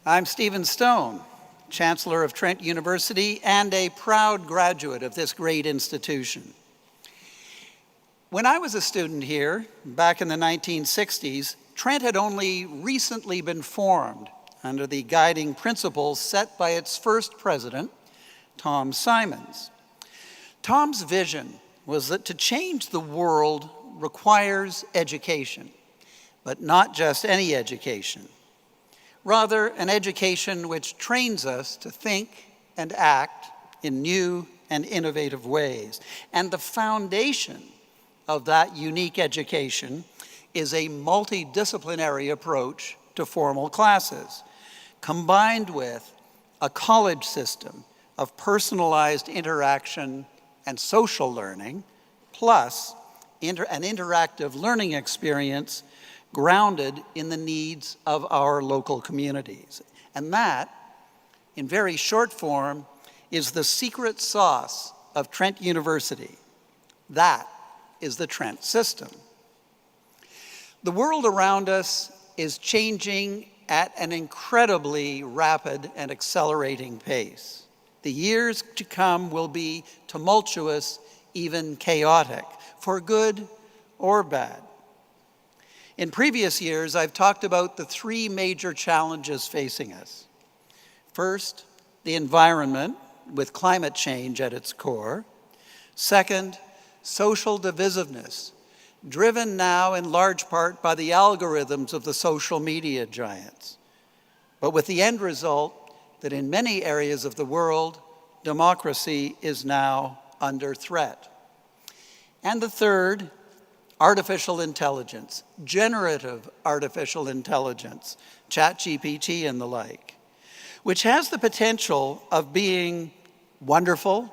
I'm Stephen Stone, Chancellor of Trent University and a proud graduate of this great institution. When I was a student here, back in the 1960s, Trent had only recently been formed under the guiding principles set by its first president, Tom Simons. Tom's vision was that to change the world requires education, but not just any education. Rather, an education which trains us to think and act in new and innovative ways. And the foundation of that unique education is a multidisciplinary approach to formal classes, combined with a college system of personalized interaction and social learning, plus an interactive learning experience grounded in the needs of our local communities. And that, in very short form, is the secret sauce of Trent University. That is the Trent system. The world around us is changing at an incredibly rapid and accelerating pace. The years to come will be tumultuous, even chaotic, for good or bad. In previous years, I've talked about the three major challenges facing us. First, the environment, with climate change at its core. Second, social divisiveness, driven now in large part by the algorithms of the social media giants, but with the end result that in many areas of the world, democracy is now under threat. And the third, artificial intelligence, generative artificial intelligence, ChatGPT and the like, which has the potential of being wonderful,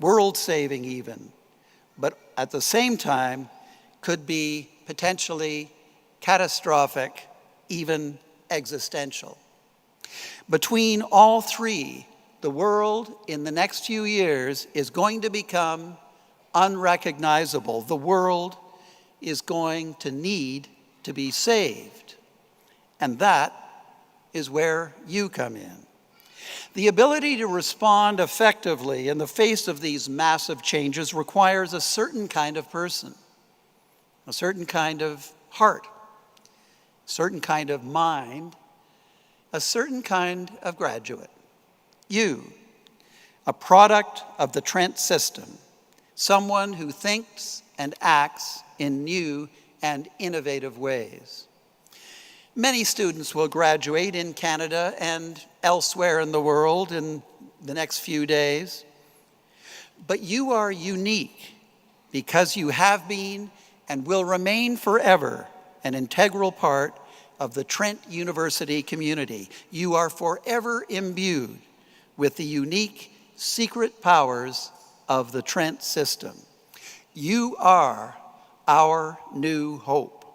world-saving even, but at the same time could be potentially catastrophic, even existential. Between all three, the world in the next few years is going to become unrecognizable. The world is going to need to be saved. And that is where you come in. The ability to respond effectively in the face of these massive changes requires a certain kind of person, a certain kind of heart, a certain kind of mind, a certain kind of graduate. You, a product of the Trent system, someone who thinks and acts in new and innovative ways. Many students will graduate in Canada and elsewhere in the world in the next few days. But you are unique because you have been and will remain forever an integral part of the Trent University community. You are forever imbued with the unique secret powers of the Trent system. You are our new hope.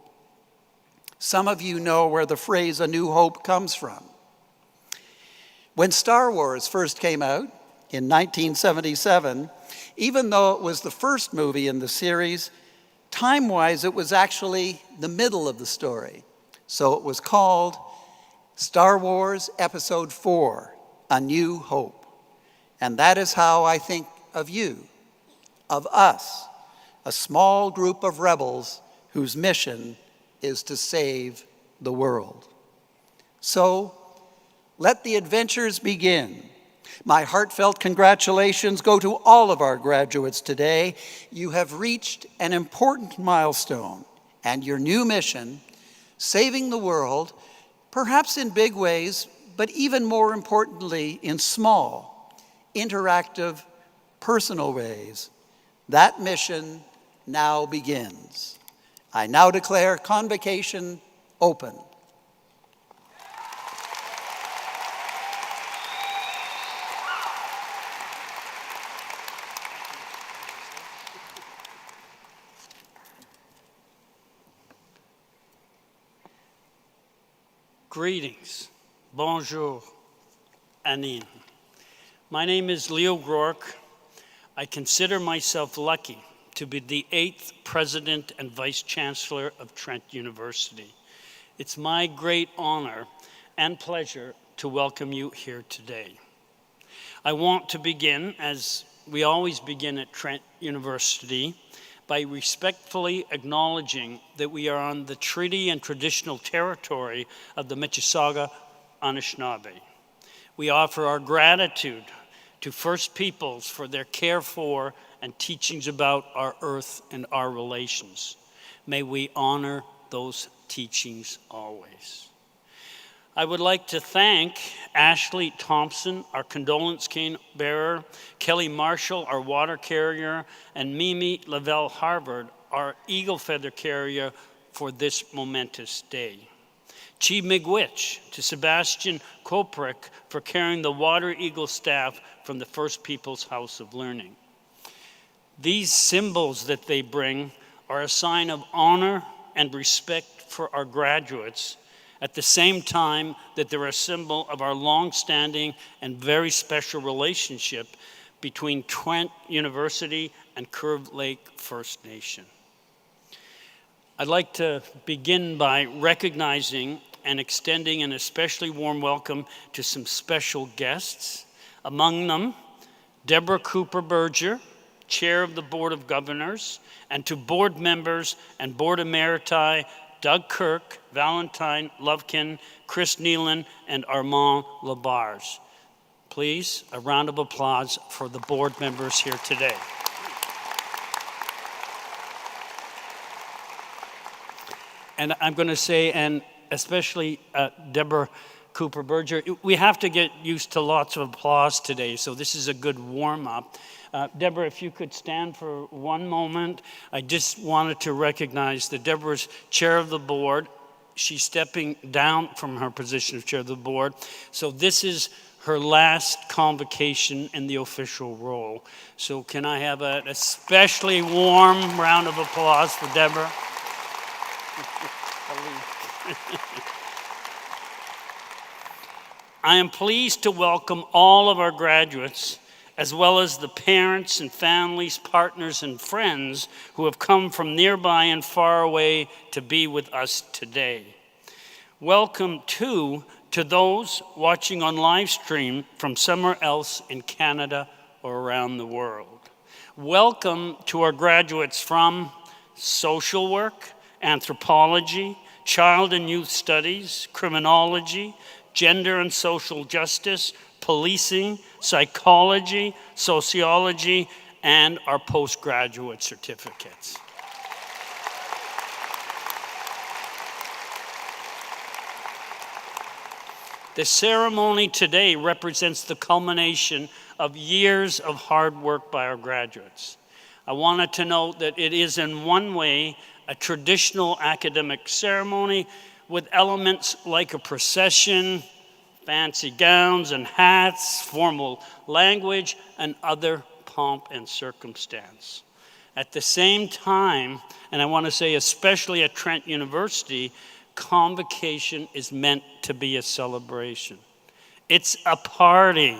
Some of you know where the phrase "a new hope" comes from. When Star Wars first came out in 1977, even though it was the first movie in the series, time-wise it was actually the middle of the story. So it was called Star Wars Episode 4, A New Hope. And that is how I think of you, of us, a small group of rebels whose mission is to save the world. So, let the adventures begin. My heartfelt congratulations go to all of our graduates today. You have reached an important milestone, and your new mission, saving the world, perhaps in big ways, but even more importantly, in small, interactive, personal ways. That mission now begins. I now declare Convocation open. Greetings. Bonjour, Anine. My name is Leo Rourke. I consider myself lucky to be the 8th President and Vice Chancellor of Trent University. It's my great honor and pleasure to welcome you here today. I want to begin, as we always begin at Trent University, by respectfully acknowledging that we are on the treaty and traditional territory of the Mississauga Anishinaabe. We offer our gratitude to First Peoples for their care for and teachings about our earth and our relations. May we honor those teachings always. I would like to thank Ashley Thompson, our condolence cane bearer, Kelly Marshall, our water carrier, and Mimi Lavelle Harvard, our eagle feather carrier, for this momentous day. Chi Miigwech to Sebastian Koprick for carrying the Water Eagle staff from the First Peoples House of Learning. These symbols that they bring are a sign of honor and respect for our graduates, at the same time that they're a symbol of our long-standing and very special relationship between Trent University and Curve Lake First Nation. I'd like to begin by recognizing and extending an especially warm welcome to some special guests. Among them, Deborah Cooper Berger, Chair of the Board of Governors, and to board members and Board Emeriti, Doug Kirk, Valentine Lovekin, Chris Nealon, and Armand Labarge. Please, a round of applause for the board members here today. And I'm going to say, and especially Deborah Cooper Berger, we have to get used to lots of applause today, so this is a good warm-up. Deborah, if you could stand for one moment. I just wanted to recognize that Deborah's chair of the board. She's stepping down from her position of chair of the board. So this is her last convocation in the official role. So can I have an especially warm round of applause for Deborah? I am pleased to welcome all of our graduates, as well as the parents and families, partners, and friends who have come from nearby and far away to be with us today. Welcome, too, to those watching on live stream from somewhere else in Canada or around the world. Welcome to our graduates from social work, anthropology, child and youth studies, criminology, gender and social justice, policing, psychology, sociology, and our postgraduate certificates. The ceremony today represents the culmination of years of hard work by our graduates. I wanted to note that it is in one way a traditional academic ceremony with elements like a procession, fancy gowns and hats, formal language, and other pomp and circumstance. At the same time, and I want to say especially at Trent University, Convocation is meant to be a celebration. It's a party.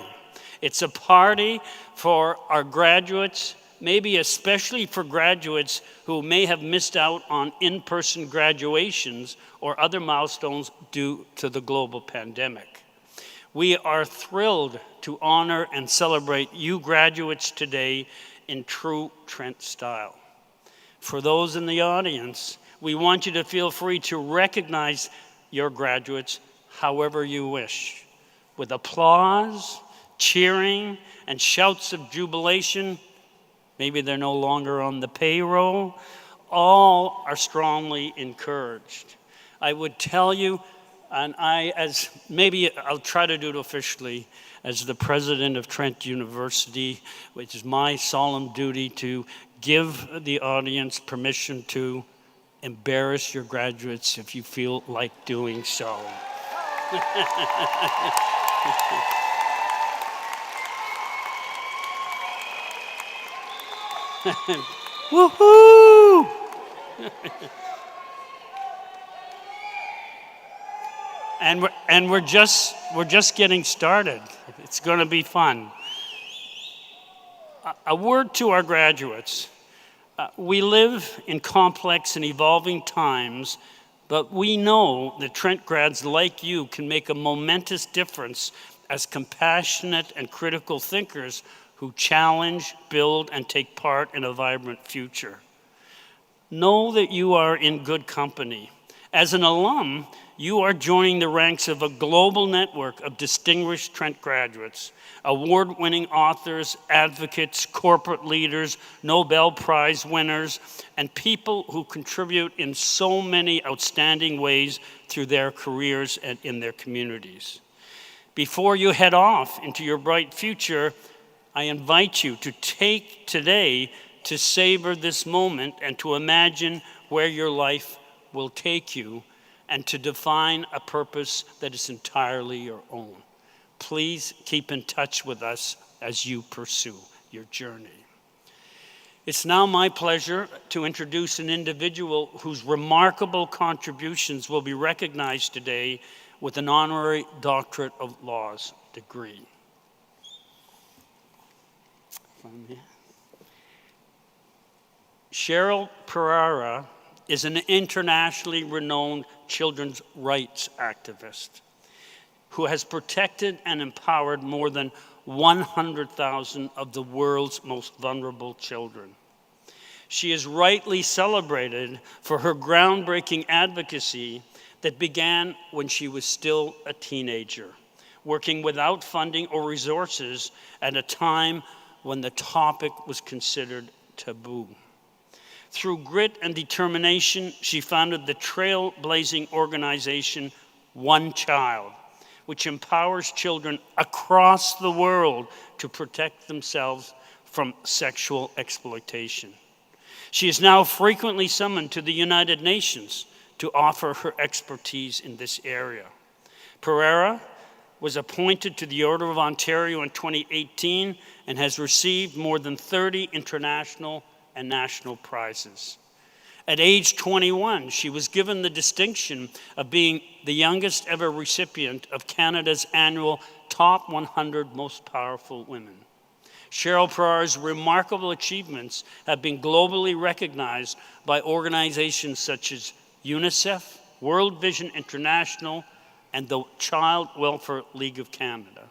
It's a party for our graduates, maybe especially for graduates who may have missed out on in-person graduations or other milestones due to the global pandemic. We are thrilled to honor and celebrate you graduates today in true Trent style. For those in the audience, we want you to feel free to recognize your graduates however you wish, with applause, cheering, and shouts of jubilation. Maybe they're no longer on the payroll. All are strongly encouraged. I would tell you, and I'll try to do it officially, as the president of Trent University, which is my solemn duty to give the audience permission to embarrass your graduates if you feel like doing so. Woohoo! And we're just getting started. It's going to be fun. A word to our graduates. We live in complex and evolving times, But we know that Trent grads like you can make a momentous difference as compassionate and critical thinkers who challenge, build, and take part in a vibrant future. Know that you are in good company. As an alum, you are joining the ranks of a global network of distinguished Trent graduates, award-winning authors, advocates, corporate leaders, Nobel Prize winners, and people who contribute in so many outstanding ways through their careers and in their communities. Before you head off into your bright future, I invite you to take today to savor this moment and to imagine where your life will take you and to define a purpose that is entirely your own. Please keep in touch with us as you pursue your journey. It's now my pleasure to introduce an individual whose remarkable contributions will be recognized today with an Honorary Doctorate of Laws degree. Cheryl Pereira is an internationally renowned children's rights activist who has protected and empowered more than 100,000 of the world's most vulnerable children. She is rightly celebrated for her groundbreaking advocacy that began when she was still a teenager, working without funding or resources at a time when the topic was considered taboo. Through grit and determination, she founded the trailblazing organization One Child, which empowers children across the world to protect themselves from sexual exploitation. She is now frequently summoned to the United Nations to offer her expertise in this area. Pereira was appointed to the Order of Ontario in 2018 and has received more than 30 international and national prizes. At age 21, she was given the distinction of being the youngest ever recipient of Canada's annual Top 100 Most Powerful Women. Cheryl Pereira's remarkable achievements have been globally recognized by organizations such as UNICEF, World Vision International, and the Child Welfare League of Canada.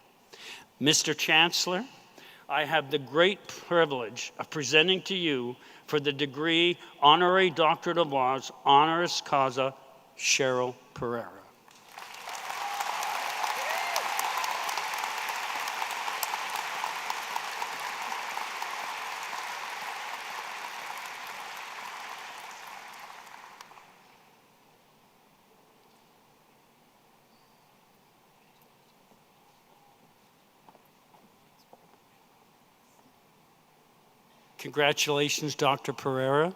Mr. Chancellor, I have the great privilege of presenting to you for the degree Honorary Doctorate of Laws, honoris causa, Cheryl Pereira. Congratulations, Dr. Pereira.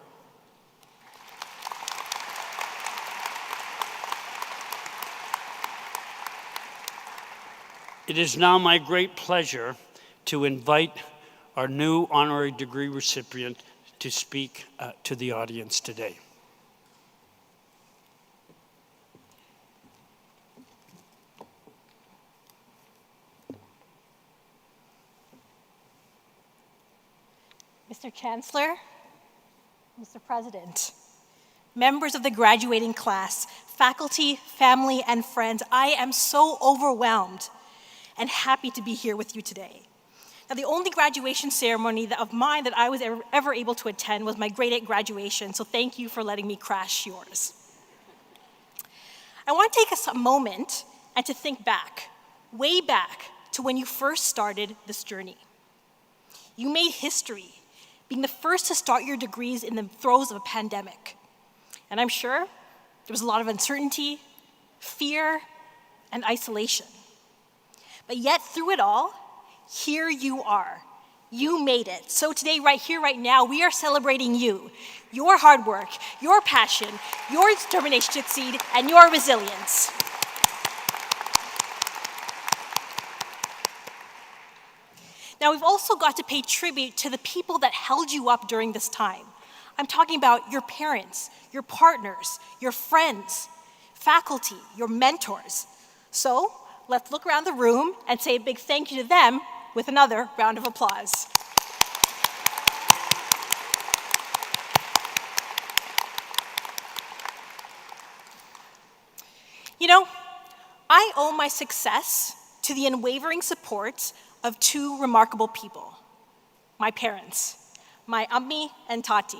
It is now my great pleasure to invite our new honorary degree recipient to speak to the audience today. Mr. Chancellor, Mr. President, members of the graduating class, faculty, family, and friends, I am so overwhelmed and happy to be here with you today. Now, the only graduation ceremony of mine that I was ever able to attend was my grade 8 graduation, so thank you for letting me crash yours. I want to take a moment and to think back, way back to when you first started this journey. You made history, being the first to start your degrees in the throes of a pandemic. And I'm sure there was a lot of uncertainty, fear, and isolation. But yet through it all, here you are. You made it. So today, right here, right now, we are celebrating you, your hard work, your passion, your determination to succeed, and your resilience. Now, we've also got to pay tribute to the people that held you up during this time. I'm talking about your parents, your partners, your friends, faculty, your mentors. So let's look around the room and say a big thank you to them with another round of applause. I owe my success to the unwavering support of two remarkable people, my parents, my Ammi and Tati.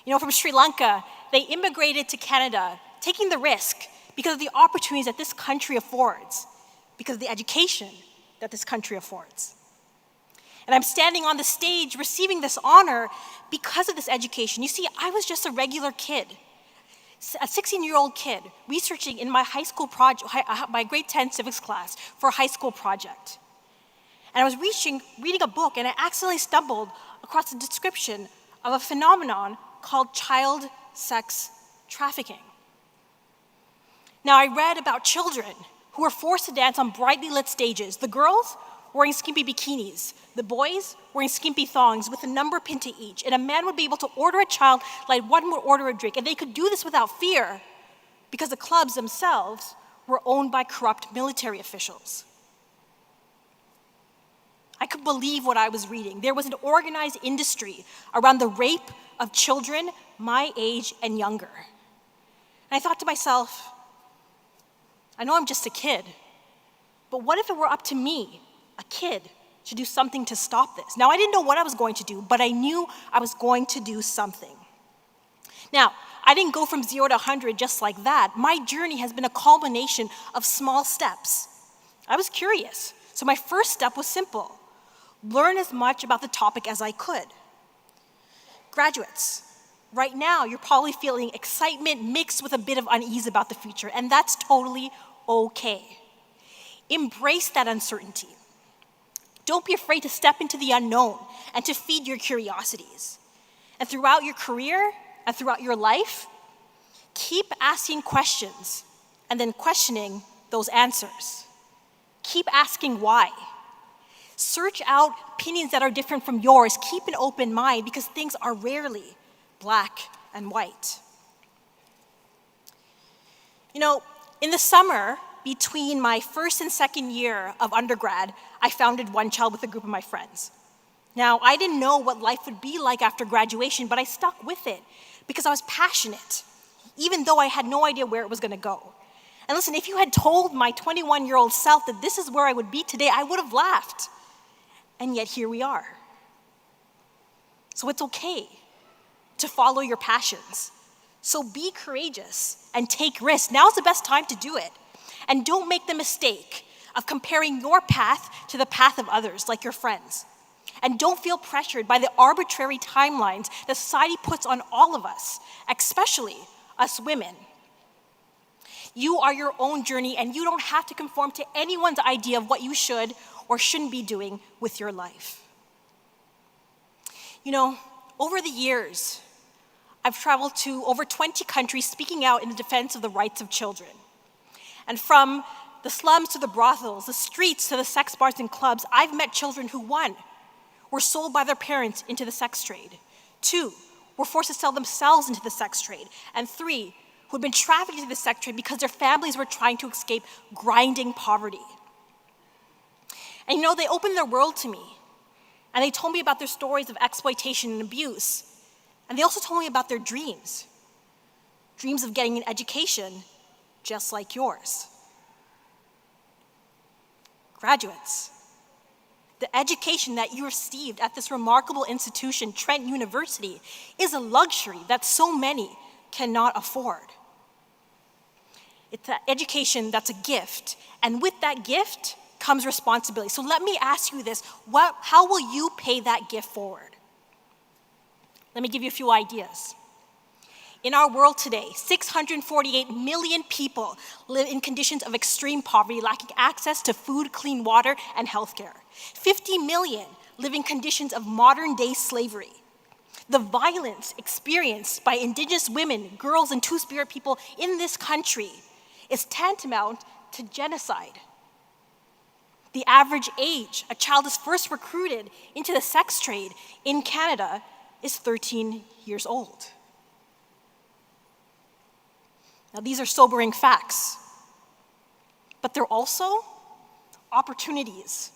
You know, from Sri Lanka, they immigrated to Canada, taking the risk because of the opportunities that this country affords, because of the education that this country affords. And I'm standing on the stage receiving this honor because of this education. You see, I was just a regular kid, a 16-year-old kid, researching in my high school project, my grade 10 civics class for a high school project. And I was reading a book, and I accidentally stumbled across a description of a phenomenon called child sex trafficking. Now, I read about children who were forced to dance on brightly lit stages. The girls wearing skimpy bikinis, the boys wearing skimpy thongs with a number pinned to each. And a man would be able to order a child like one would order a drink. And they could do this without fear because the clubs themselves were owned by corrupt military officials. I could believe what I was reading. There was an organized industry around the rape of children my age and younger. And I thought to myself, I know I'm just a kid, but what if it were up to me, a kid, to do something to stop this? Now, I didn't know what I was going to do, but I knew I was going to do something. Now, I didn't go from 0 to 100 just like that. My journey has been a culmination of small steps. I was curious, so my first step was simple: learn as much about the topic as I could. Graduates, right now you're probably feeling excitement mixed with a bit of unease about the future, and that's totally okay. Embrace that uncertainty. Don't be afraid to step into the unknown and to feed your curiosities. And throughout your career and throughout your life, keep asking questions and then questioning those answers. Keep asking why. Search out opinions that are different from yours. Keep an open mind because things are rarely black and white. You know, in the summer between my first and second year of undergrad, I founded One Child with a group of my friends. Now, I didn't know what life would be like after graduation, but I stuck with it because I was passionate, even though I had no idea where it was going to go. And listen, if you had told my 21-year-old self that this is where I would be today, I would have laughed. And yet here we are. So it's okay to follow your passions. So be courageous and take risks. Now's the best time to do it. And don't make the mistake of comparing your path to the path of others, like your friends. And don't feel pressured by the arbitrary timelines that society puts on all of us, especially us women. You are your own journey, and you don't have to conform to anyone's idea of what you should or shouldn't be doing with your life. You know, over the years, I've traveled to over 20 countries speaking out in the defense of the rights of children. And from the slums to the brothels, the streets to the sex bars and clubs, I've met children who, 1, were sold by their parents into the sex trade, 2, were forced to sell themselves into the sex trade, and 3, who had been trafficked into the sex trade because their families were trying to escape grinding poverty. And you know, they opened their world to me, and they told me about their stories of exploitation and abuse, and they also told me about their dreams of getting an education just like yours. Graduates, the education that you received at this remarkable institution, Trent University, is a luxury that so many cannot afford. It's an education that's a gift, and with that gift comes responsibility. So let me ask you this, how will you pay that gift forward? Let me give you a few ideas. In our world today, 648 million people live in conditions of extreme poverty, lacking access to food, clean water, and healthcare. 50 million live in conditions of modern-day slavery. The violence experienced by indigenous women, girls, and two-spirit people in this country is tantamount to genocide. The average age a child is first recruited into the sex trade in Canada is 13 years old. Now, these are sobering facts, but they're also opportunities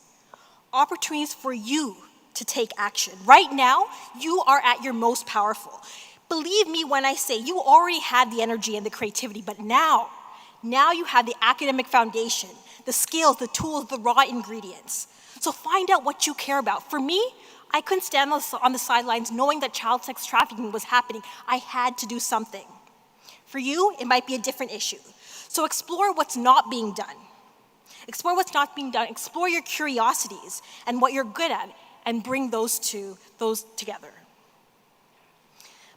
for you to take action. Right now, you are at your most powerful. Believe me when I say you already had the energy and the creativity, but now Now you have the academic foundation, the skills, the tools, the raw ingredients. So find out what you care about. For me, I couldn't stand on the sidelines knowing that child sex trafficking was happening. I had to do something. For you, it might be a different issue. So explore what's not being done. Explore what's not being done. Explore your curiosities and what you're good at, and bring those together.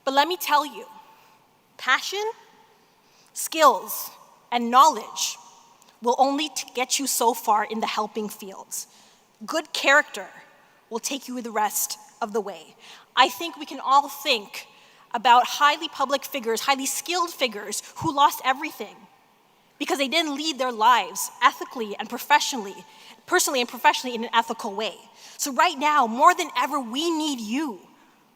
But let me tell you, passion, skills, and knowledge will only get you so far in the helping fields. Good character will take you the rest of the way. I think we can all think about highly public figures, highly skilled figures who lost everything because they didn't lead their lives ethically and professionally, personally and professionally in an ethical way. So right now, more than ever, we need you,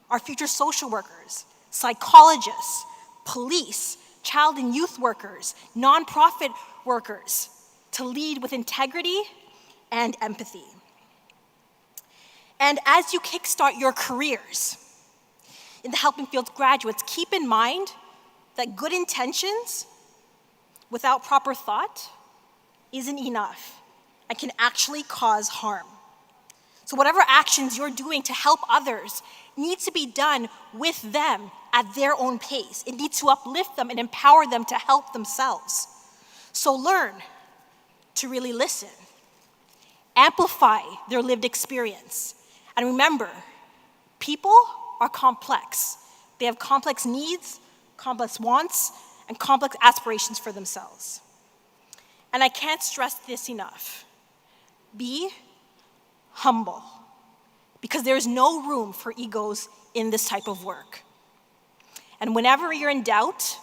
our future social workers, psychologists, police, child and youth workers, nonprofit workers, to lead with integrity and empathy. And as you kickstart your careers in the helping fields, graduates, keep in mind that good intentions without proper thought isn't enough and can actually cause harm. So whatever actions you're doing to help others needs to be done with them at their own pace. It needs to uplift them and empower them to help themselves. So learn to really listen. Amplify their lived experience. And remember, people are complex. They have complex needs, complex wants, and complex aspirations for themselves. And I can't stress this enough. Be humble, because there is no room for egos in this type of work. And whenever you're in doubt,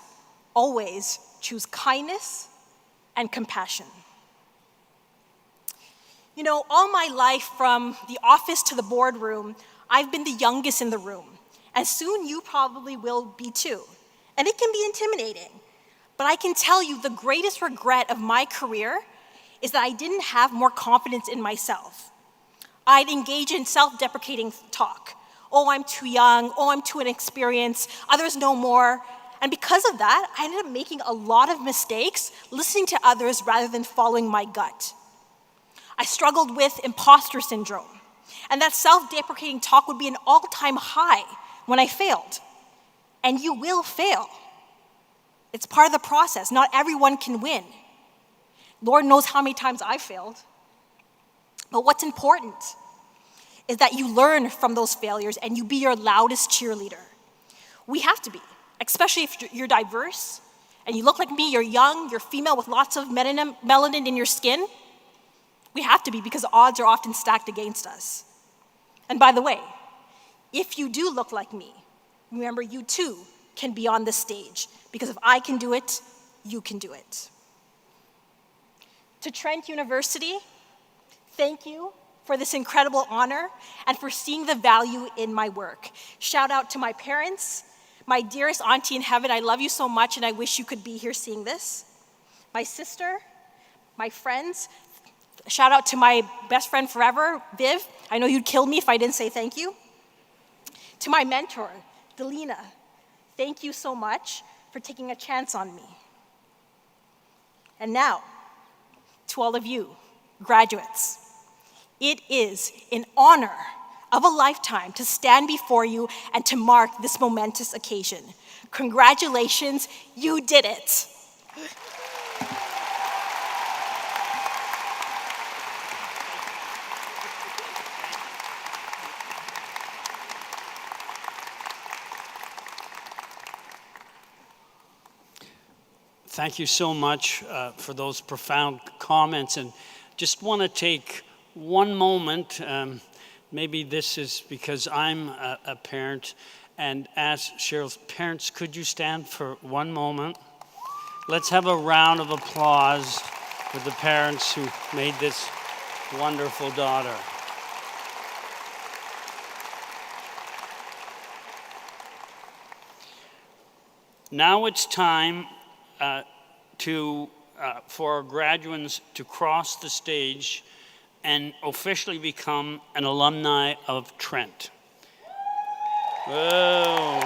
always choose kindness and compassion. You know, all my life, from the office to the boardroom, I've been the youngest in the room. And soon you probably will be too. And it can be intimidating. But I can tell you the greatest regret of my career is that I didn't have more confidence in myself. I'd engage in self-deprecating talk. Oh, I'm too young. Oh, I'm too inexperienced. Others know more. And because of that, I ended up making a lot of mistakes, listening to others rather than following my gut. I struggled with imposter syndrome. And that self-deprecating talk would be an all-time high when I failed. And you will fail. It's part of the process. Not everyone can win. Lord knows how many times I failed. But what's important is that you learn from those failures and you be your loudest cheerleader. We have to be, especially if you're diverse and you look like me, you're young, you're female with lots of melanin in your skin. We have to be, because odds are often stacked against us. And by the way, if you do look like me, remember you too can be on the stage, because if I can do it, you can do it. To Trent University, thank you for this incredible honor and for seeing the value in my work. Shout out to my parents, my dearest auntie in heaven. I love you so much and I wish you could be here seeing this. My sister, my friends. Shout out to my best friend forever, Viv. I know you'd kill me if I didn't say thank you. To my mentor, Delina, thank you so much for taking a chance on me. And now, to all of you, graduates, it is an honor of a lifetime to stand before you and to mark this momentous occasion. Congratulations, you did it. Thank you so much for those profound comments, and just want to take one moment, maybe this is because I'm a parent, and ask Cheryl's parents, could you stand for one moment? Let's have a round of applause for the parents who made this wonderful daughter. Now it's time for our graduates to cross the stage and officially become an alumni of Trent. Whoa.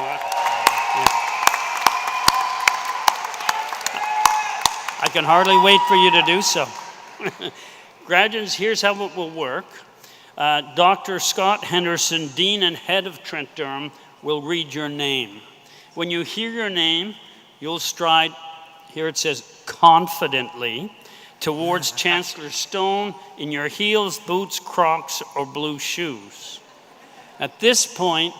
I can hardly wait for you to do so. Graduates, here's how it will work. Dr. Scott Henderson, Dean and Head of Trent Durham, will read your name. When you hear your name, you'll stride, here it says, confidently, towards Chancellor Stone in your heels, boots, Crocs, or blue shoes. At this point,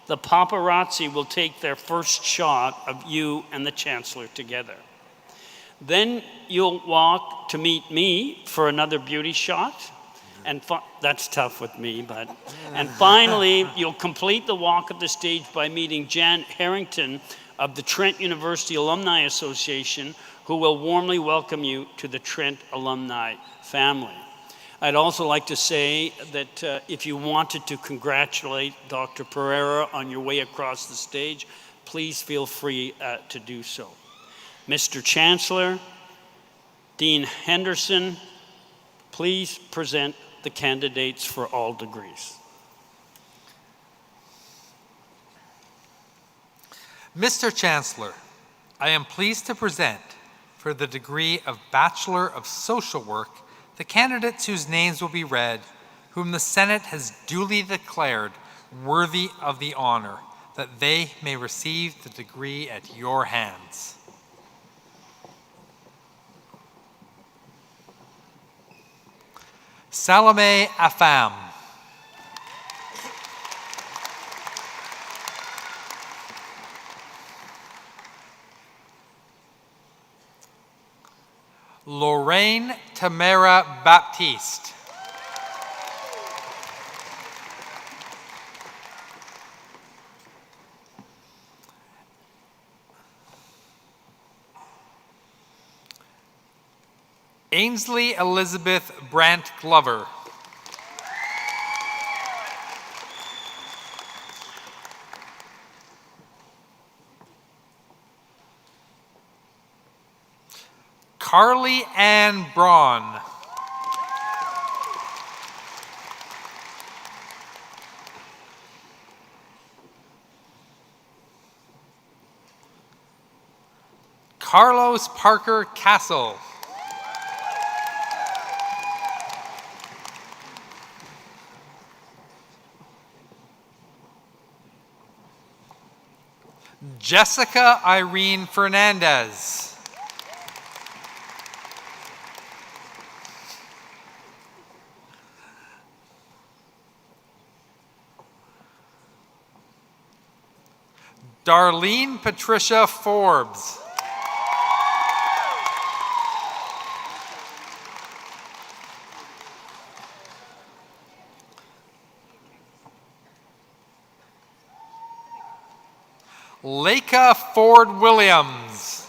the paparazzi will take their first shot of you and the Chancellor together. Then you'll walk to meet me for another beauty shot. And that's tough with me, but. And finally, you'll complete the walk of the stage by meeting Jan Harrington of the Trent University Alumni Association, who will warmly welcome you to the Trent alumni family. I'd also like to say that if you wanted to congratulate Dr. Pereira on your way across the stage, please feel free to do so. Mr. Chancellor, Dean Henderson, please present the candidates for all degrees. Mr. Chancellor, I am pleased to present for the degree of Bachelor of Social Work the candidates whose names will be read, whom the Senate has duly declared worthy of the honor, that they may receive the degree at your hands. Salome Afam. Lorraine Tamara Baptiste. Ainsley Elizabeth Brandt Glover. Carly Ann Braun. Carlos Parker Castle. Jessica Irene Fernandez. Darlene Patricia Forbes. Leica Ford Williams.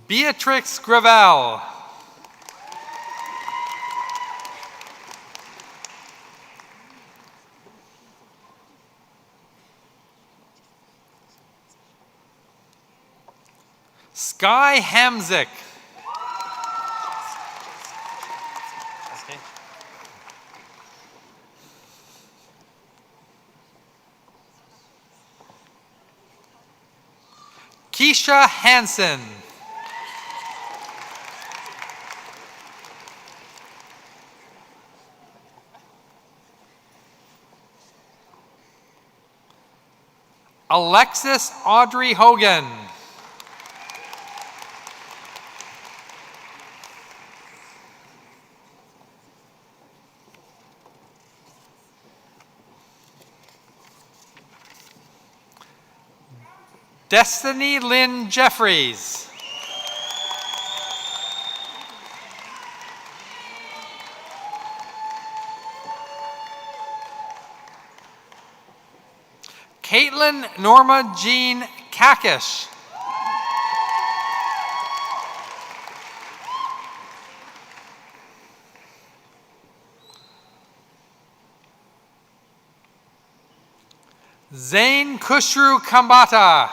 Beatrix Gravel. Sky Hamzik. Keisha Hansen. Alexis Audrey Hogan. Destiny Lynn Jeffries. Caitlin Norma Jean Kakish. Zain Kushru Kambata.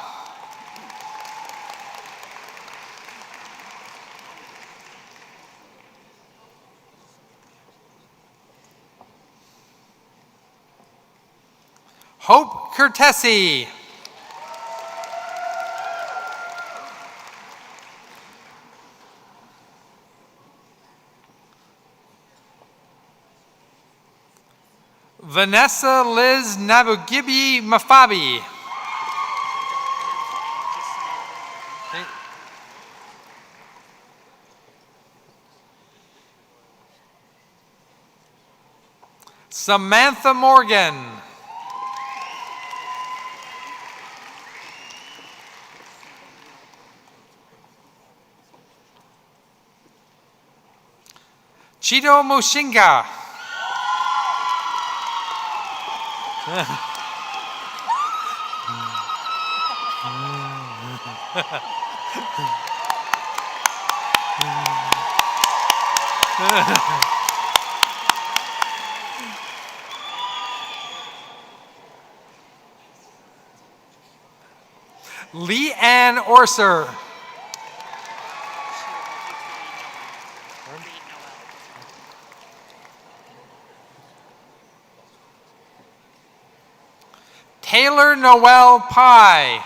Hope Curtesi. Vanessa Liz Nabugibi Mafabi. Samantha Morgan. Chito Mushinga. Lee Ann Orser. Taylor Noel Pye.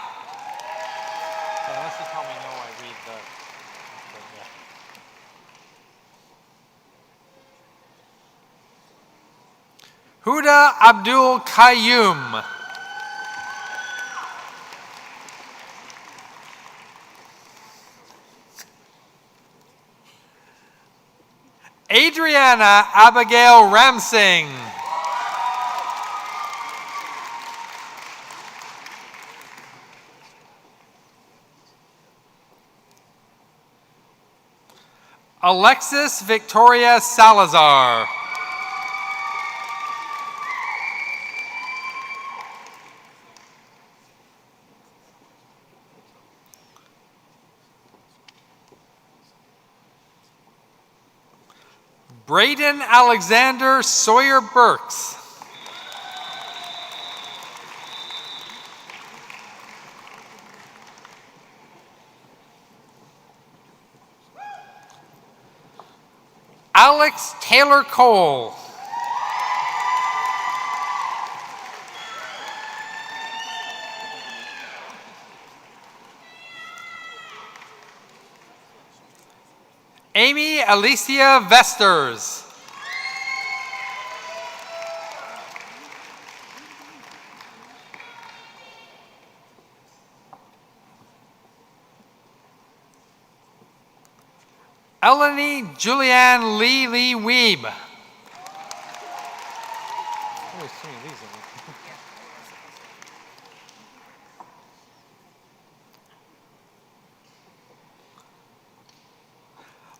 Unless you tell me no, I read the Huda Abdul Qayyum. Adriana Abigail Ramsing. Alexis Victoria Salazar. Braden Alexander Sawyer Burks. Alex Taylor Cole. Amy Alicia Vesters. Eleni Julianne Lee Lee Weeb.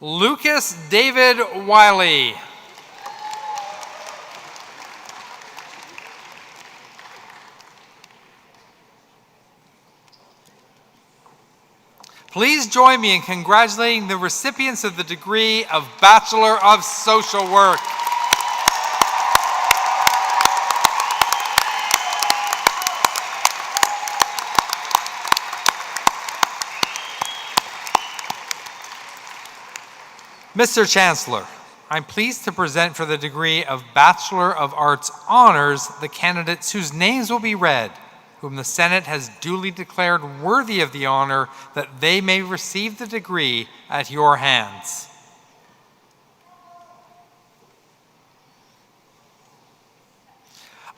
Lucas David Wiley. Please join me in congratulating the recipients of the degree of Bachelor of Social Work. Mr. Chancellor, I'm pleased to present for the degree of Bachelor of Arts Honors the candidates whose names will be read, whom the Senate has duly declared worthy of the honor that they may receive the degree at your hands.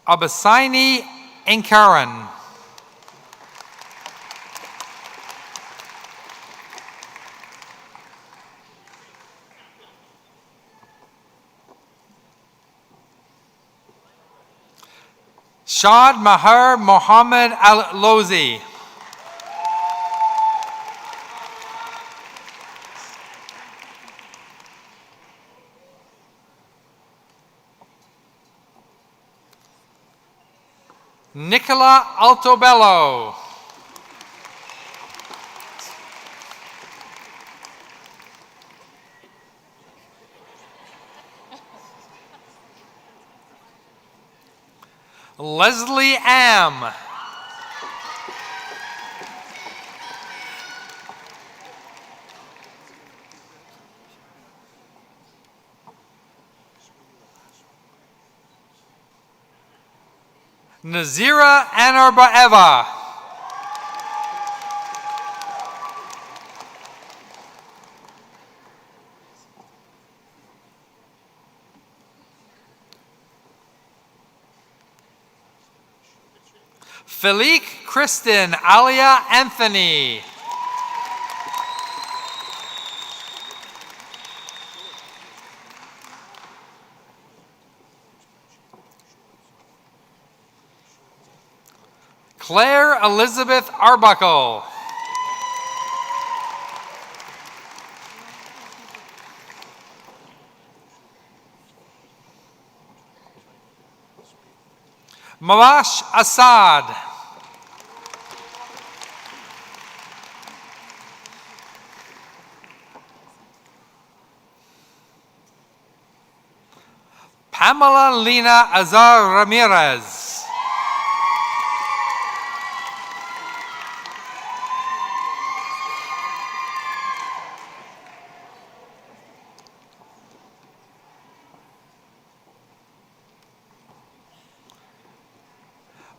Abasaini Enkaran. Shad Mahar Mohammed Al-Lozi. Nicola Altobello. Leslie Am. Nazira Anarbaeva. Felique Kristen Alia Anthony. Claire Elizabeth Arbuckle. Mawash Assad. Pamela Lina Azar Ramirez.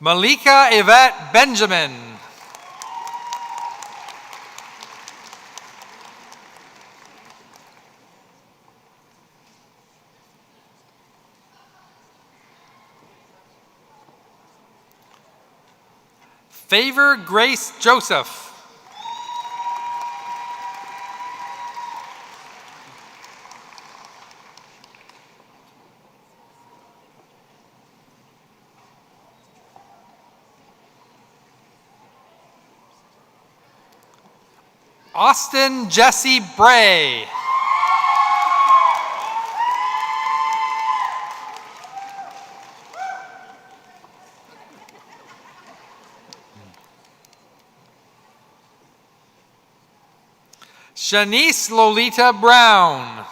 Malika Yvette Benjamin. Favor Grace Joseph. Austin Jesse Bray. Shanice Lolita Brown.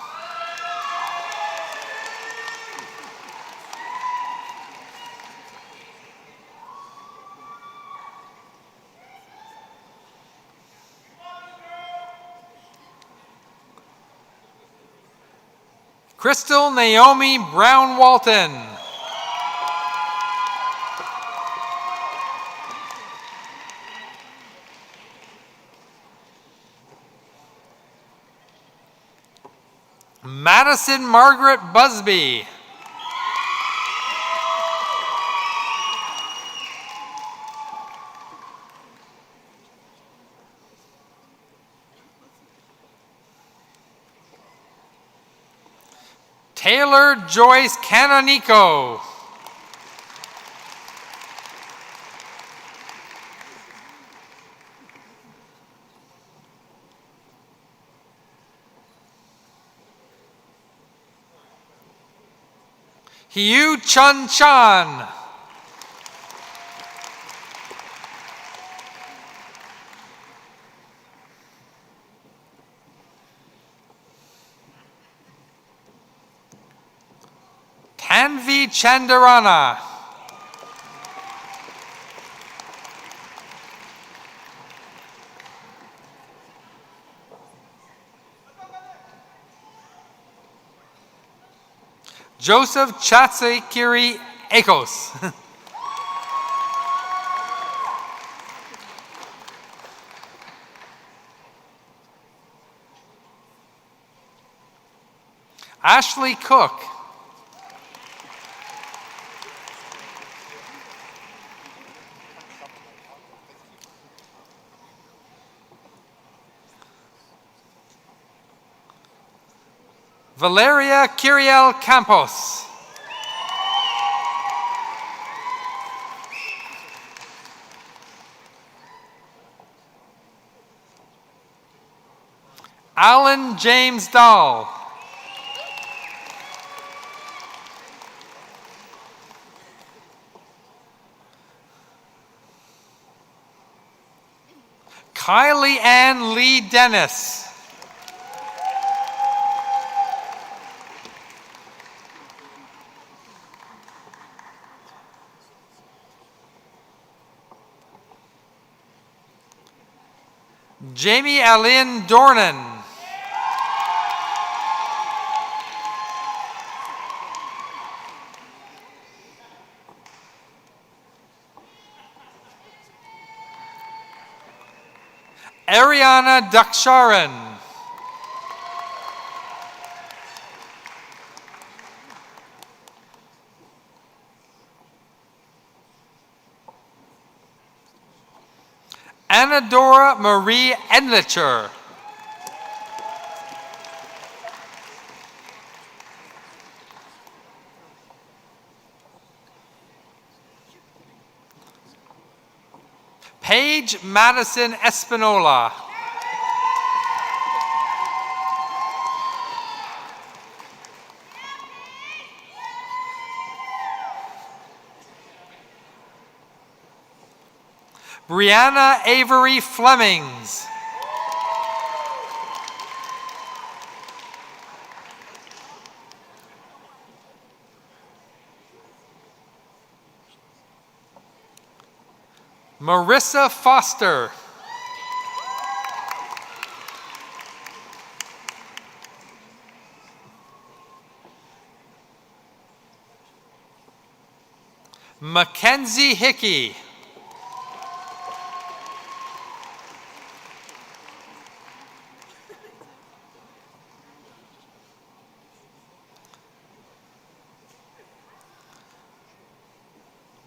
Crystal Naomi Brown Walton. Madison Margaret Busby. Taylor Joyce Canonico. Hiu Chun Chan. Tanvi Chandarana. Joseph Chatsekiri Akos. Ashley Cook. Valeria Kiriel Campos. Alan James Dahl. Kylie Ann Lee Dennis. Jamie Alyn Dornan. Ariana Daksharan. Anadora Marie Enlicher. Paige Madison Espinola. Brianna Avery Flemings. Marissa Foster. Mackenzie Hickey.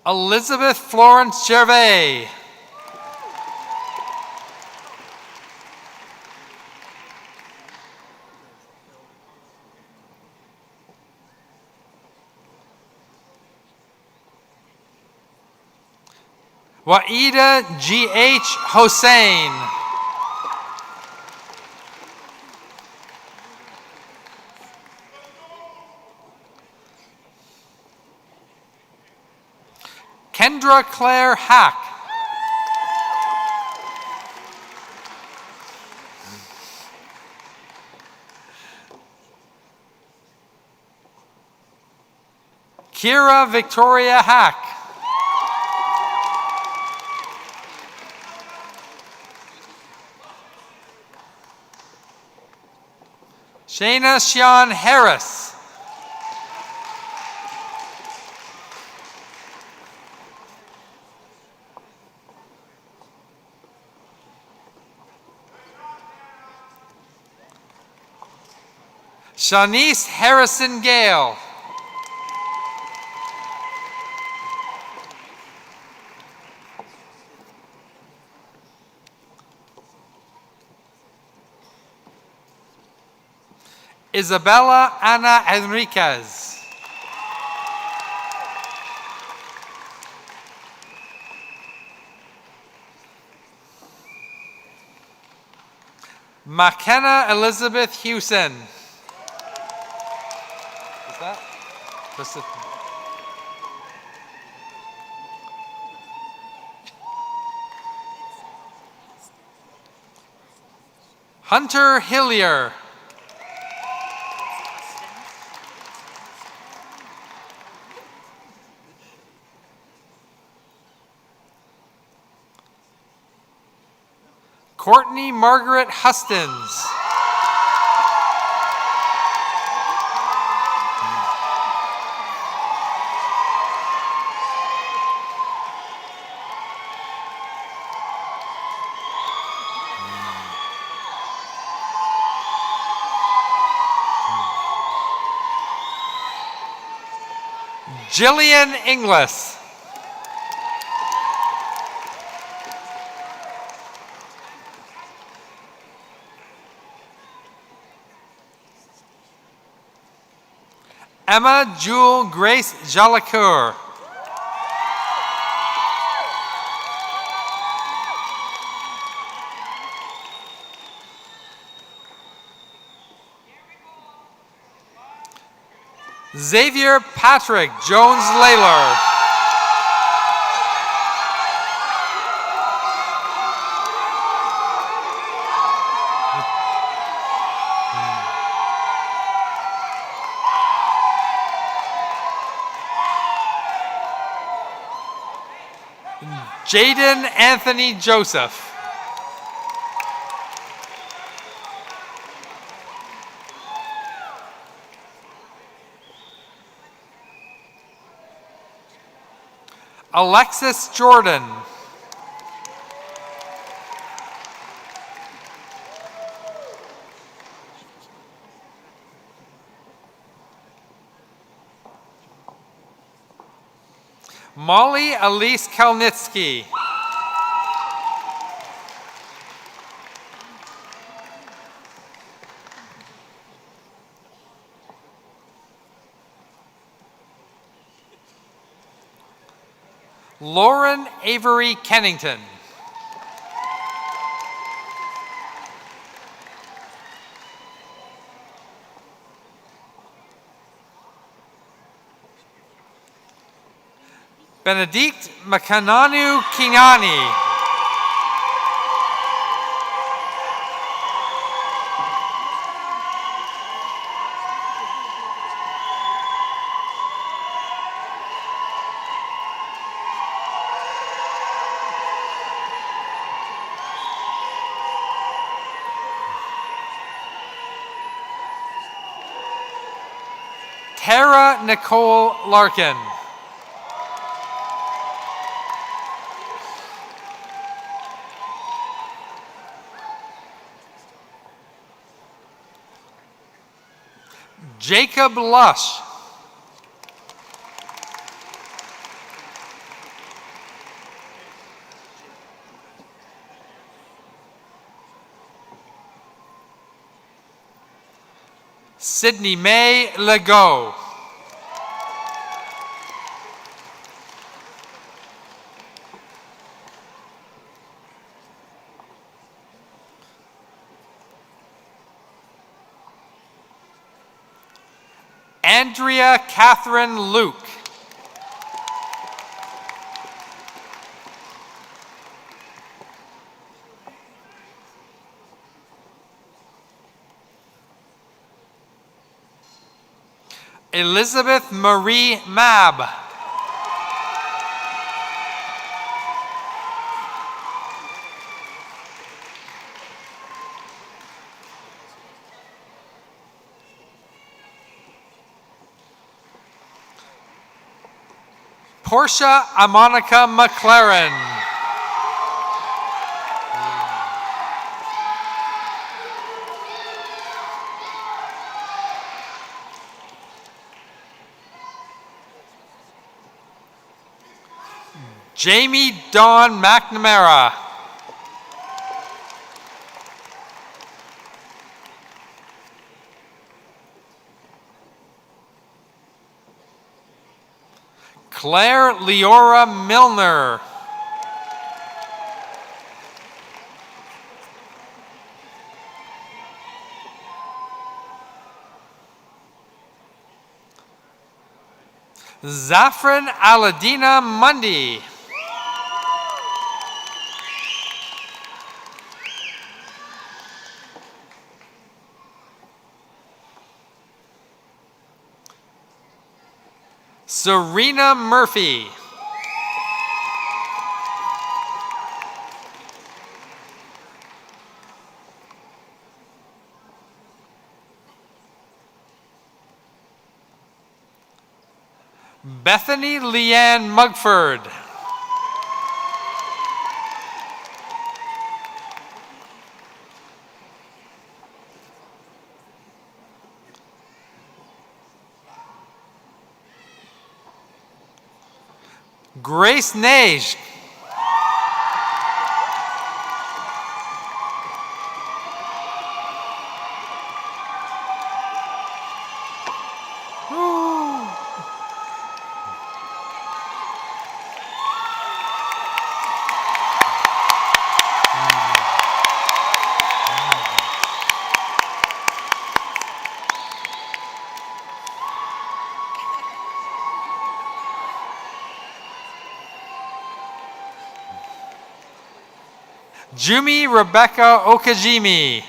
Elizabeth Florence Gervais. Waida G.H. Hossein. Kendra Claire Hack. Kira Victoria Hack. Shayna Sean Harris. Shanice Harrison Gale. Isabella Ana Enriquez. McKenna Elizabeth Hewson. Is that? Just a, Hunter Hillier. Courtney Margaret Hustins. Jillian Inglis. Emma Jewel Grace Jalacour. Xavier Patrick Jones-Layler. Jaden Anthony Joseph. Alexis Jordan. Molly Elise Kalnitsky. Lauren Avery Kennington. Benedict Makananu Kingani. Tara Nicole Larkin. Jacob Lush. Sydney May Legault. Andrea Catherine Luke. Elizabeth Marie Mab. Portia Amonica McLaren. Jamie Dawn McNamara. Claire Leora Milner. Zafran Aladina Mundy. Serena Murphy. Bethany Leanne Mugford. Grace Nage. Jumi Rebecca Okajimi.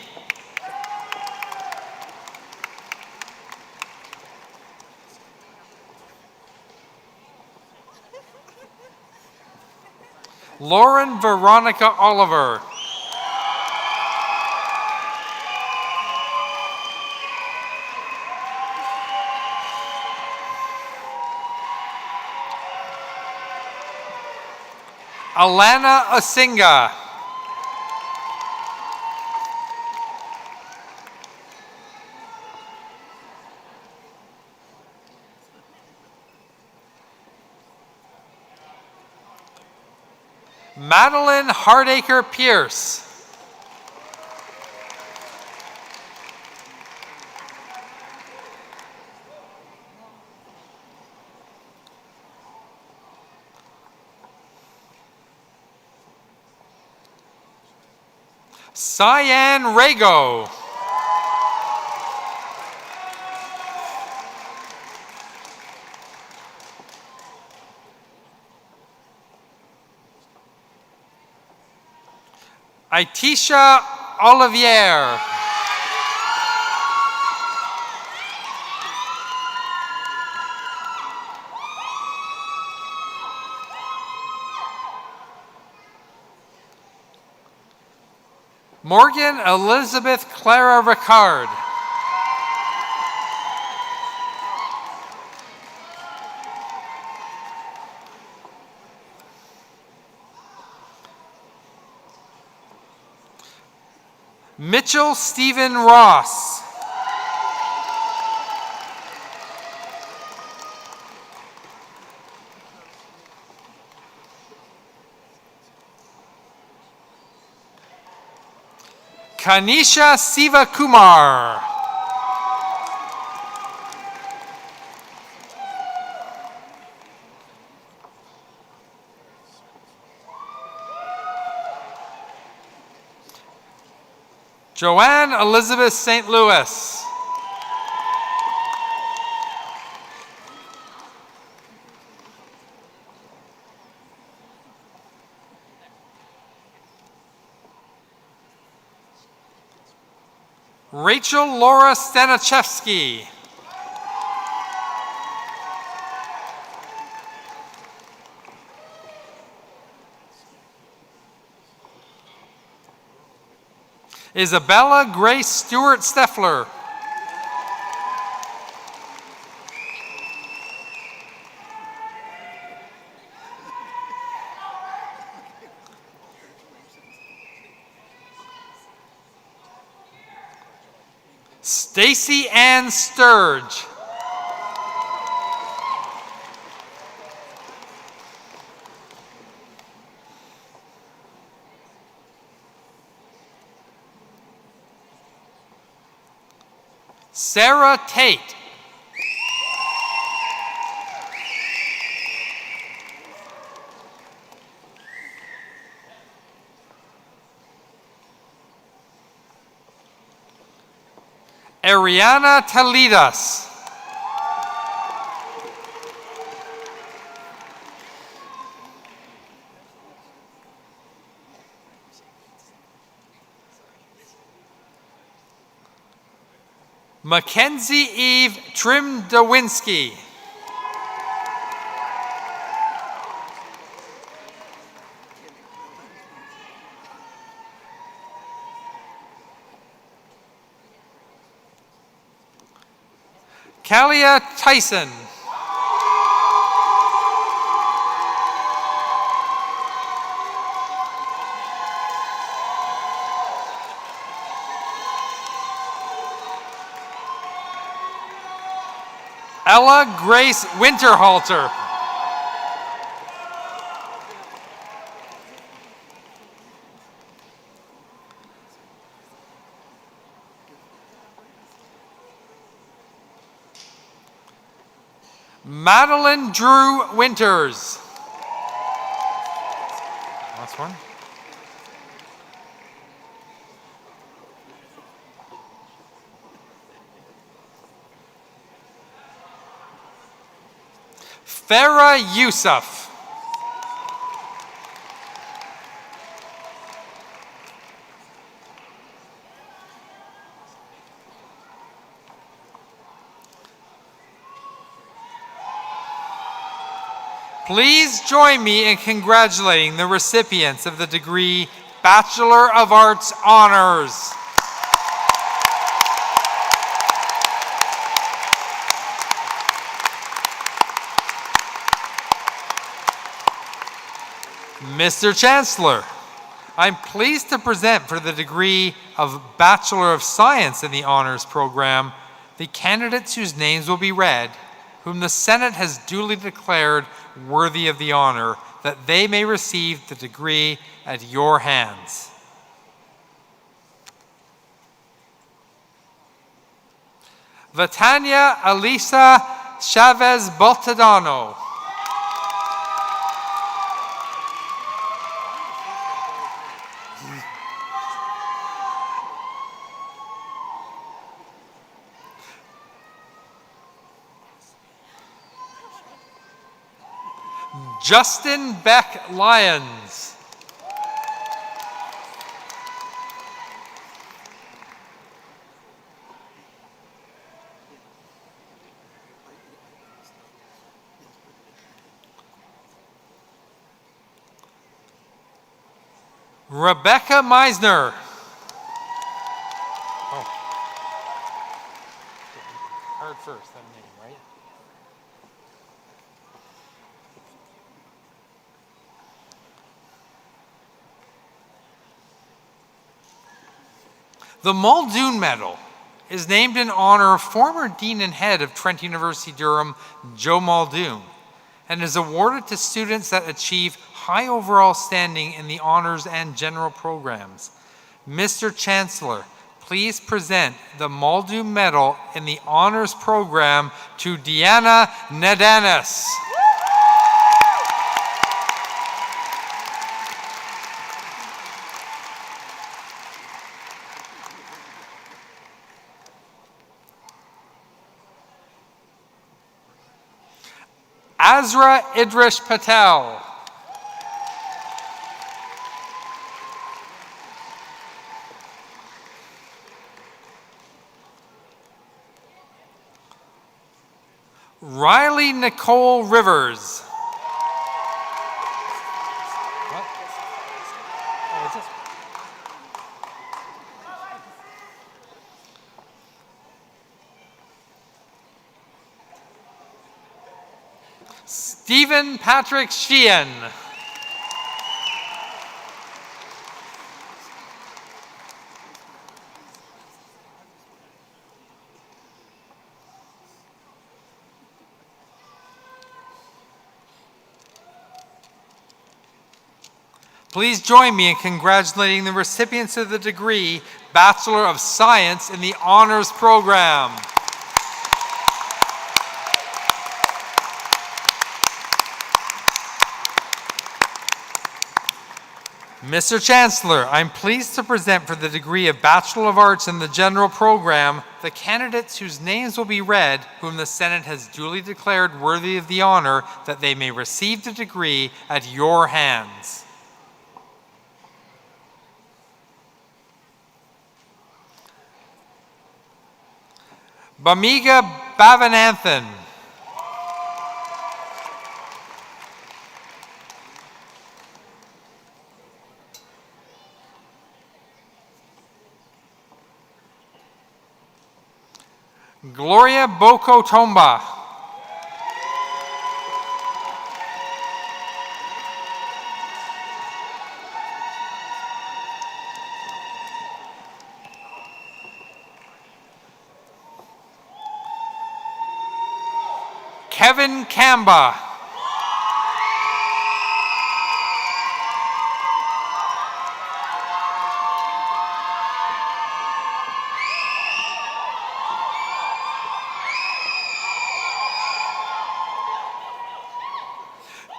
Lauren Veronica Oliver. Alana Osinga. Madeline Hardacre Pierce. Cyan Rago. Itisha Olivier. Morgan Elizabeth Clara Ricard. Mitchell Stephen Ross. Kanisha Sivakumar. Joanne Elizabeth St. Louis. Rachel Laura Staniszewski. Isabella Grace Stewart Steffler. Stacy Ann Sturge. Sarah Tate. Ariana Talidas. Mackenzie Eve Trimdawinski. Kalia Tyson. Ella Grace Winterhalter. Madeline Drew Winters. Last one. Farah Yusuf. Please join me in congratulating the recipients of the degree Bachelor of Arts Honors. Mr. Chancellor, I'm pleased to present for the degree of Bachelor of Science in the Honors Program the candidates whose names will be read, whom the Senate has duly declared worthy of the honor that they may receive the degree at your hands. Vatania Elisa Chavez Baltadano. Justin Beck Lyons. Rebecca Meisner. Oh. Hard first, that name, right? The Muldoon Medal is named in honor of former Dean and Head of Trent University Durham, Joe Muldoon, and is awarded to students that achieve high overall standing in the honors and general programs. Mr. Chancellor, please present the Muldoon Medal in the honors program to Deanna Nadanis. Azra Idrish Patel. Riley Nicole Rivers. What? Oh, is this? Stephen Patrick Sheehan. Please join me in congratulating the recipients of the degree Bachelor of Science in the Honors Program. Mr. Chancellor, I'm pleased to present for the degree of Bachelor of Arts in the General Program the candidates whose names will be read, whom the Senate has duly declared worthy of the honor that they may receive the degree at your hands. Bamiga Bhavananthan. Gloria Boko Tomba. Kevin Kamba.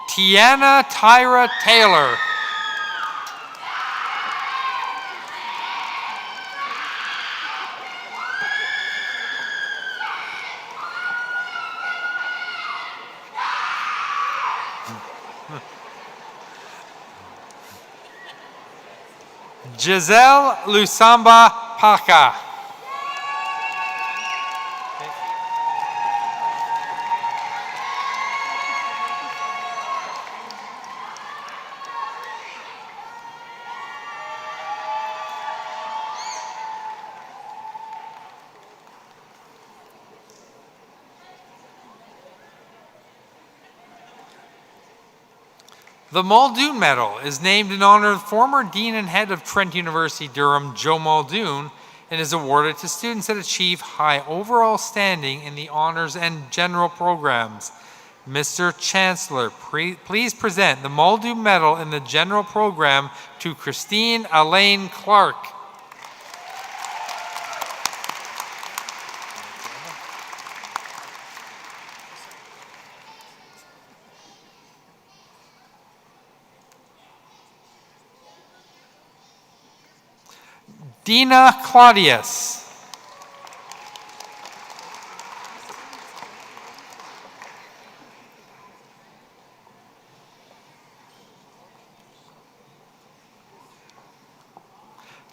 Tiana Tyra Taylor. Giselle Lusamba Paca. The Muldoon Medal is named in honor of former Dean and Head of Trent University Durham, Joe Muldoon, and is awarded to students that achieve high overall standing in the honors and general programs. Mr. Chancellor, please present the Muldoon Medal in the General Program to Christine Elaine Clark. Dina Claudius.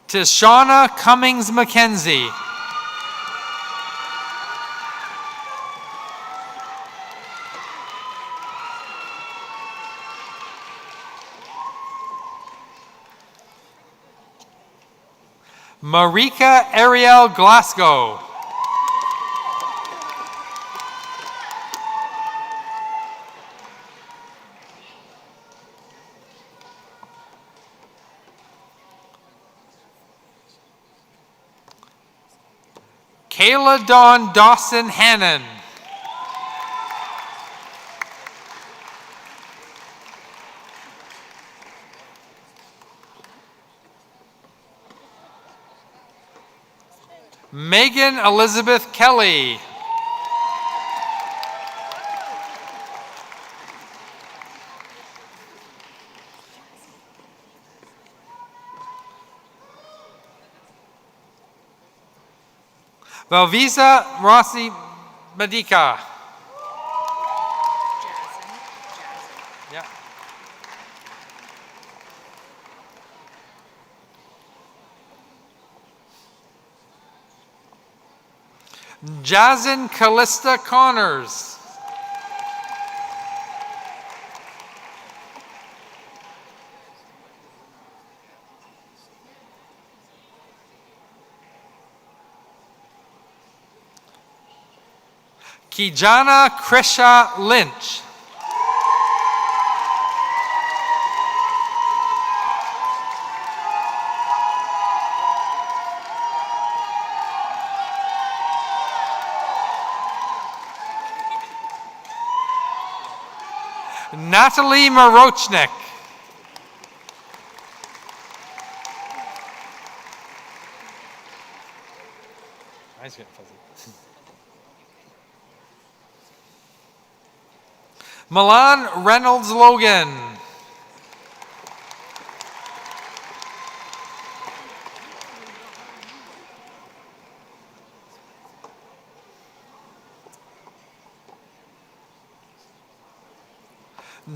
Tishana Cummings McKenzie. Marika Ariel Glasgow. Kayla Dawn Dawson Hannon. Megan Elizabeth Kelly. Valvisa Rossi Medica. Yeah. Jazin Callista Connors. Kijana Krisha Lynch. Natalie Marochnik. Eyes getting fuzzy. Milan Reynolds Logan.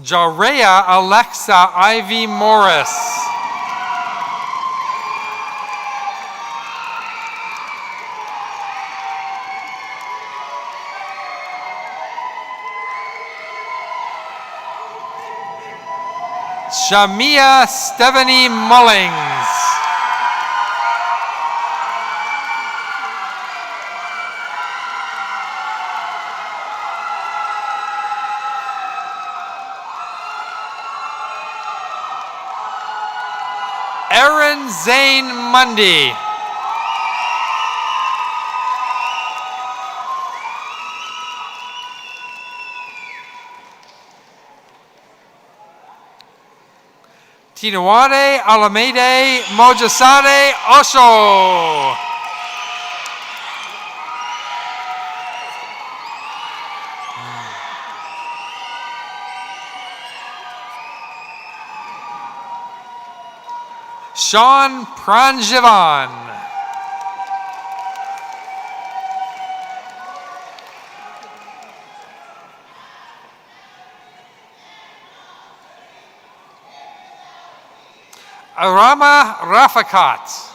Jarea Alexa Ivy Morris. Shamia Stephanie Mullings. Aaron Zane Mundy. Tinawade Alamede Mojasade Osho. Sean Pranjivan. Arama Rafakat.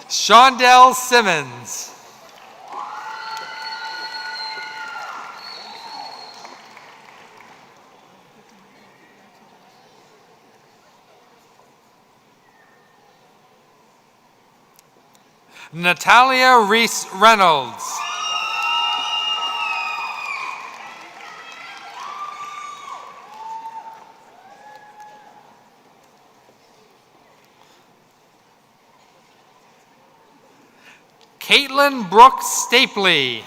Shondell Simmons. Natalia Reese Reynolds. Caitlin Brooks Stapley.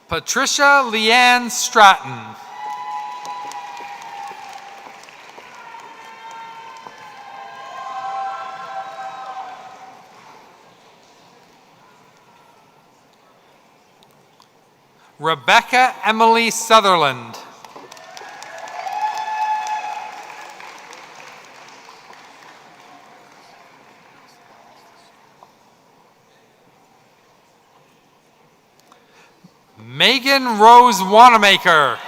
Patricia Leanne Stratton. Rebecca Emily Sutherland. Megan Rose Wanamaker.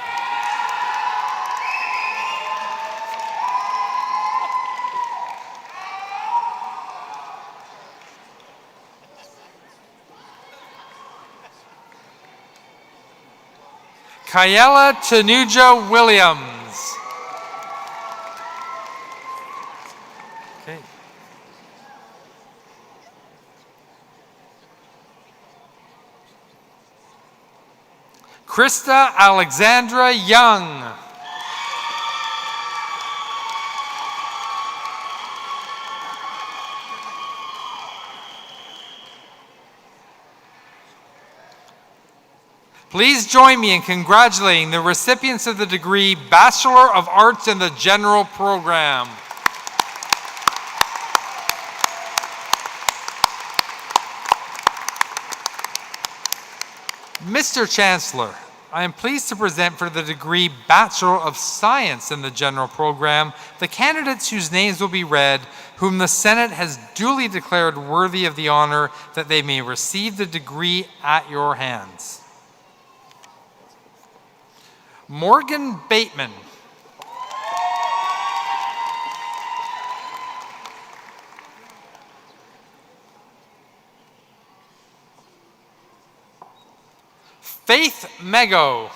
Kayela Tanuja Williams. Okay. Krista Alexandra Young. Please join me in congratulating the recipients of the degree Bachelor of Arts in the General Program. Mr. Chancellor, I am pleased to present for the degree Bachelor of Science in the General Program the candidates whose names will be read, whom the Senate has duly declared worthy of the honor that they may receive the degree at your hands. Morgan Bateman. Faith Mego.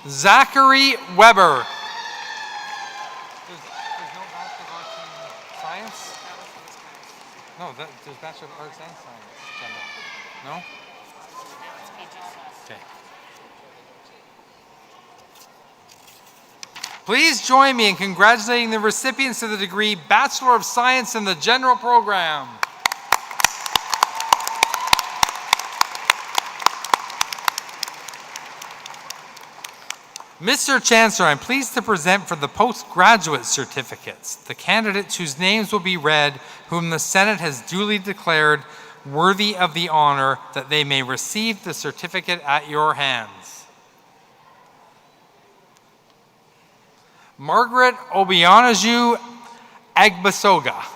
Zachary Weber. There's no Bachelor of Arts in Science? No, there's Bachelor of Arts and Science. No? Okay. Please join me in congratulating the recipients of the degree Bachelor of Science in the General Program. Mr. Chancellor, I'm pleased to present for the postgraduate certificates the candidates whose names will be read, whom the Senate has duly declared worthy of the honor that they may receive the certificate at your hands. Margaret Obianaju Agbasoga.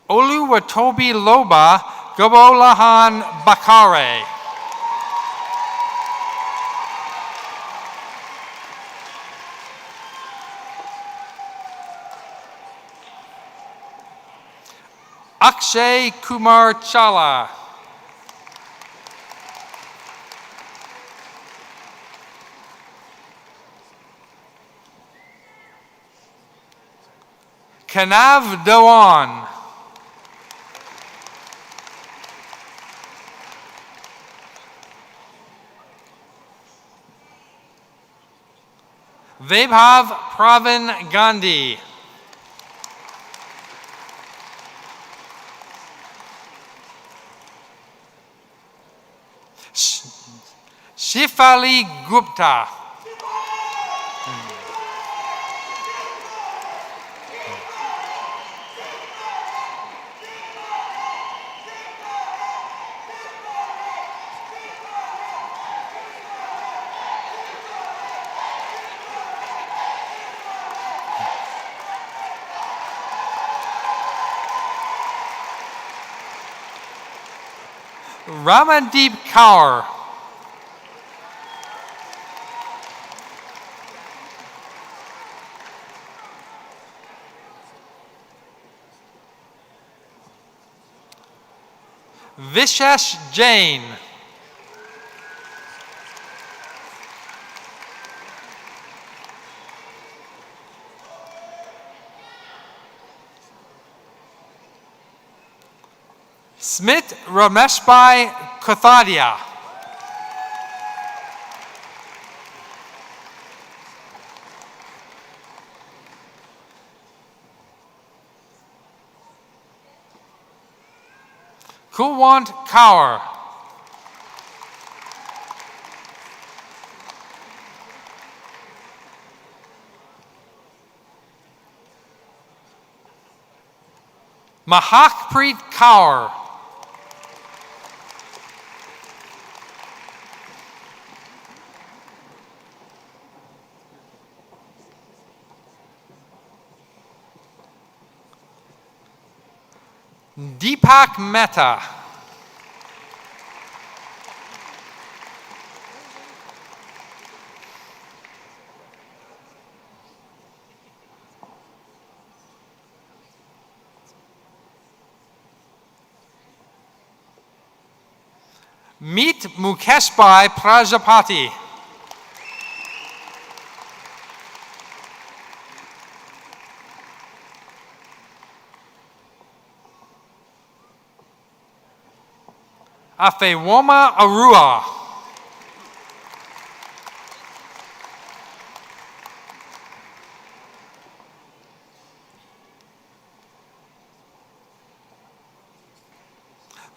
Oluwatobi Loba Gobolahan Bakare. Akshay Kumar Chala. Kanav Dewan. Vaibhav Pravin Gandhi. Shifali Gupta. Ramandeep Kaur. Vishesh Jain. Smit Rameshbai Kothadia. Kulwant Kaur. Mahakpreet Kaur. Deepak Mehta. Meet Mukeshbai Prajapati. Afewoma Arua.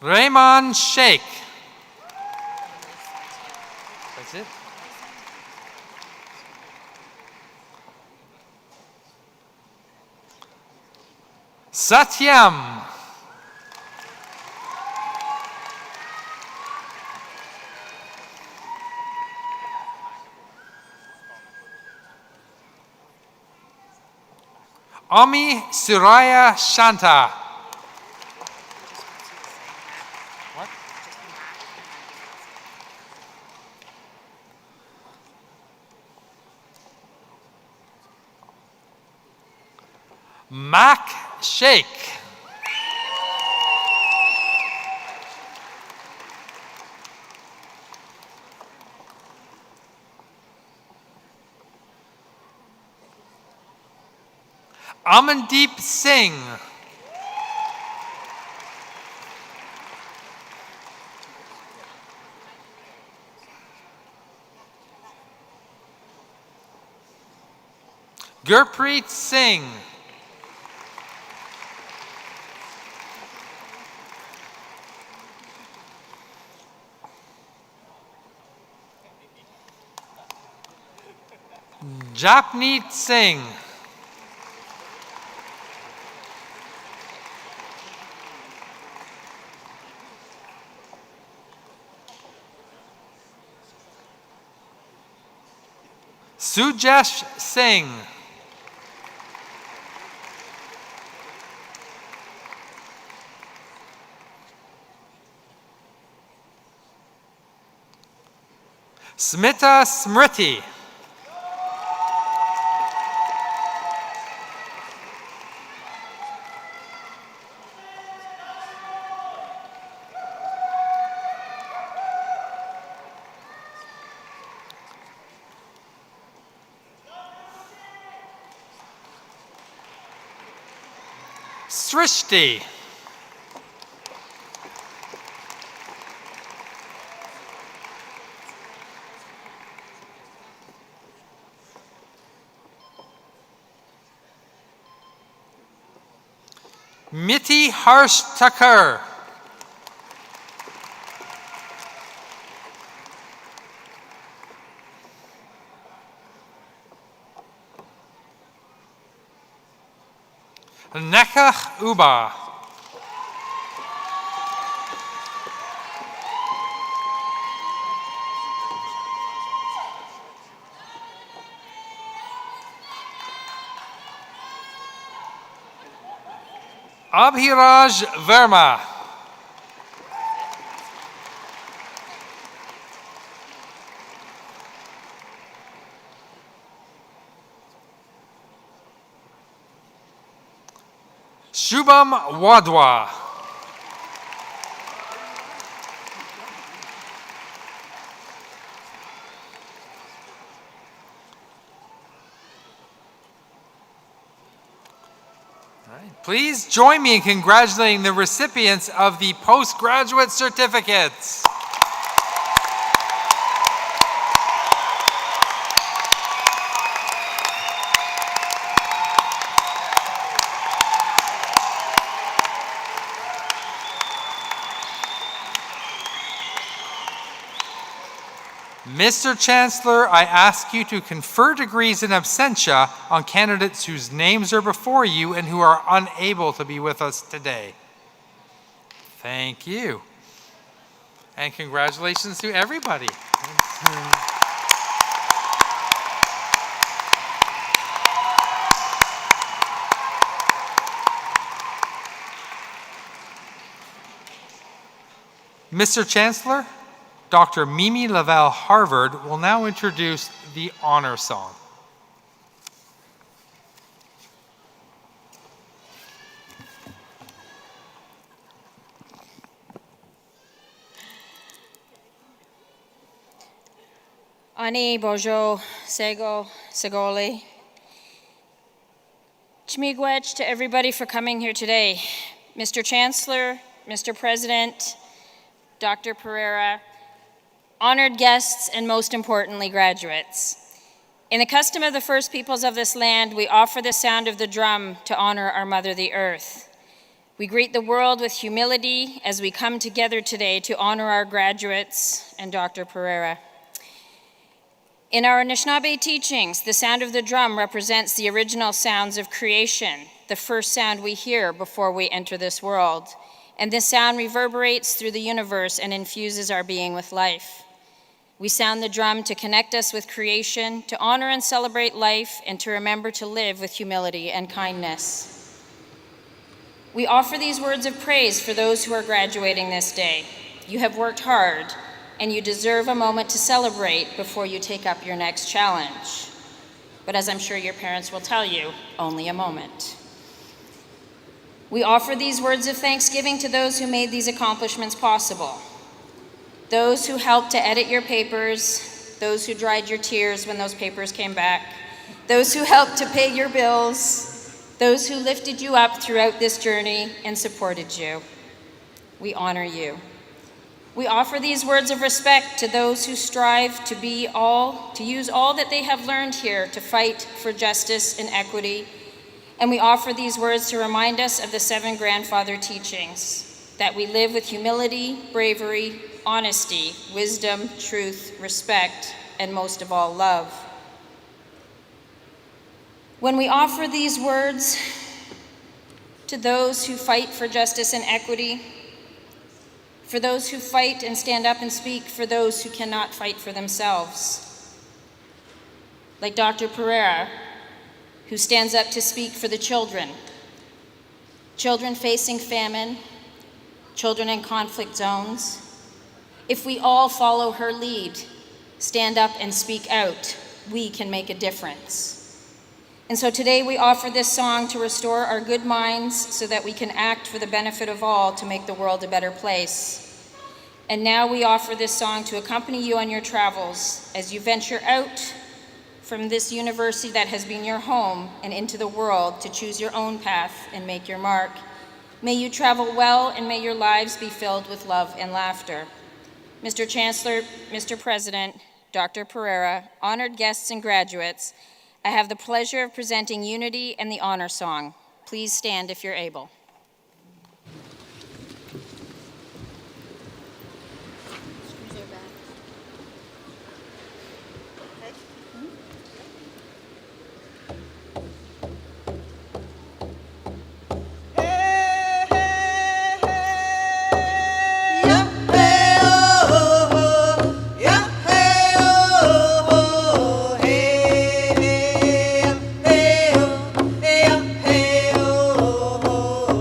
Rayman Sheikh. That's it? Satyam. Ami Suraya Shanta. What? Mac Sheikh. Amandeep Singh. Gurpreet Singh. Japneet Singh. Sujesh Singh. Smita Smriti. Srishti. Miti Harsh Thakur. Nekach Uba. Abhiraj Verma. Shubham Wadhwa. All right. Please join me in congratulating the recipients of the postgraduate certificates. Mr. Chancellor, I ask you to confer degrees in absentia on candidates whose names are before you and who are unable to be with us today. Thank you. And congratulations to everybody. Mr. Chancellor, Dr. Mimi Lavelle Harvard will now introduce the honor song. Ani bojo sego segoli. Chmigwech to everybody for coming here today. Mr. Chancellor, Mr. President, Dr. Pereira, honored guests, and most importantly, graduates. In the custom of the first peoples of this land, we offer the sound of the drum to honor our Mother, the Earth. We greet the world with humility as we come together today to honor our graduates and Dr. Pereira. In our Anishinaabe teachings, the sound of the drum represents the original sounds of creation, the first sound we hear before we enter this world. And this sound reverberates through the universe and infuses our being with life. We sound the drum to connect us with creation, to honor and celebrate life, and to remember to live with humility and kindness. We offer these words of praise for those who are graduating this day. You have worked hard, and you deserve a moment to celebrate before you take up your next challenge. But as I'm sure your parents will tell you, only a moment. We offer these words of thanksgiving to those who made these accomplishments possible. Those who helped to edit your papers, those who dried your tears when those papers came back, those who helped to pay your bills, those who lifted you up throughout this journey and supported you. We honor you. We offer these words of respect to those who strive to use all that they have learned here to fight for justice and equity. And we offer these words to remind us of the 7 grandfather teachings, that we live with humility, bravery, honesty, wisdom, truth, respect, and most of all, love. When we offer these words to those who fight for justice and equity, for those who fight and stand up and speak for those who cannot fight for themselves, like Dr. Pereira, who stands up to speak for the children facing famine, children in conflict zones. If we all follow her lead, stand up and speak out, we can make a difference. And so today we offer this song to restore our good minds so that we can act for the benefit of all to make the world a better place. And now we offer this song to accompany you on your travels as you venture out from this university that has been your home and into the world to choose your own path and make your mark. May you travel well and may your lives be filled with love and laughter. Mr. Chancellor, Mr. President, Dr. Pereira, honored guests and graduates, I have the pleasure of presenting Unity and the Honor Song. Please stand if you're able. Oh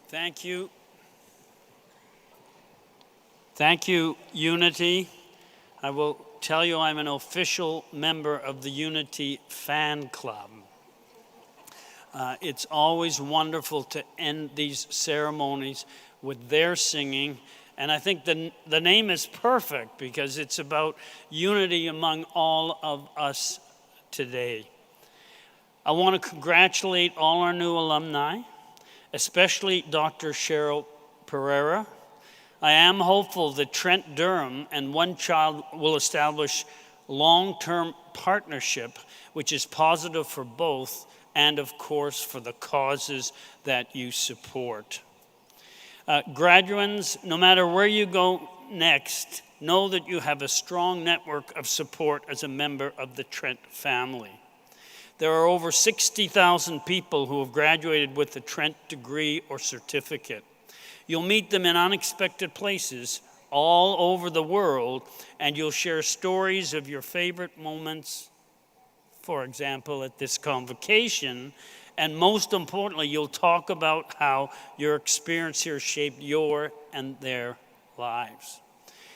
Thank you. Thank you, Unity. I will tell you I'm an official member of the Unity fan club. It's always wonderful to end these ceremonies with their singing. And I think the name is perfect because it's about unity among all of us today. I want to congratulate all our new alumni, especially Dr. Cheryl Pereira. I am hopeful that Trent Durham and One Child will establish long-term partnership, which is positive for both and, of course, for the causes that you support. Graduands, no matter where you go next, know that you have a strong network of support as a member of the Trent family. There are over 60,000 people who have graduated with a Trent degree or certificate. You'll meet them in unexpected places all over the world, and you'll share stories of your favorite moments, for example, at this convocation, and most importantly, you'll talk about how your experience here shaped your and their lives.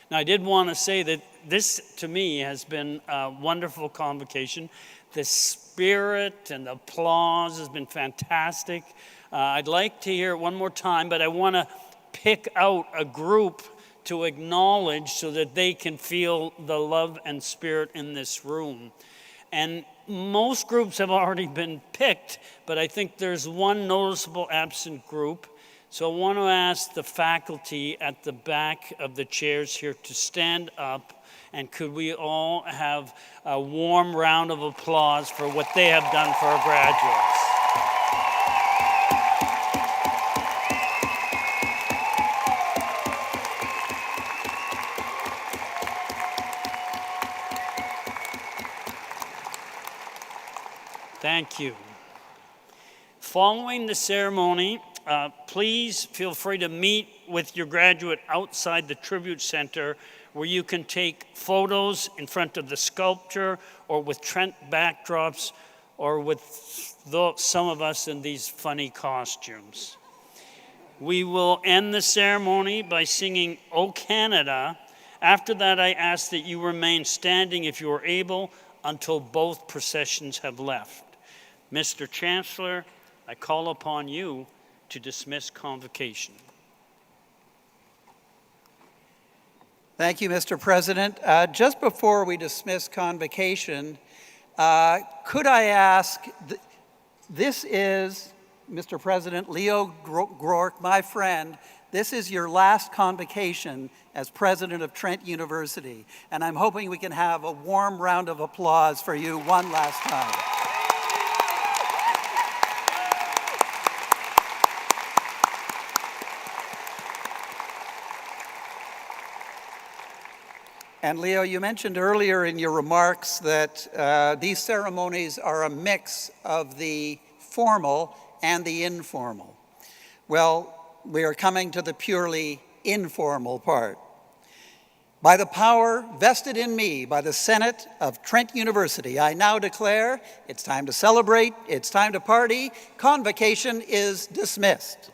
Now, I did want to say that this, to me, has been a wonderful convocation. The spirit and the applause has been fantastic. I'd like to hear it one more time, but I want to pick out a group to acknowledge so that they can feel the love and spirit in this room. And most groups have already been picked, but I think there's one noticeable absent group. So I want to ask the faculty at the back of the chairs here to stand up, and could we all have a warm round of applause for what they have done for our graduates. Thank you. Following the ceremony, please feel free to meet with your graduate outside the Tribute Center, where you can take photos in front of the sculpture or with Trent backdrops or with some of us in these funny costumes. We will end the ceremony by singing "O Canada." After that, I ask that you remain standing if you are able until both processions have left. Mr. Chancellor, I call upon you to dismiss convocation. Thank you, Mr. President. Just before we dismiss convocation, could I ask, this is, Mr. President, Leo Groark, my friend. This is your last convocation as president of Trent University, and I'm hoping we can have a warm round of applause for you one last time. And Leo, you mentioned earlier in your remarks that these ceremonies are a mix of the formal and the informal. Well, we are coming to the purely informal part. By the power vested in me by the Senate of Trent University, I now declare it's time to celebrate, it's time to party. Convocation is dismissed.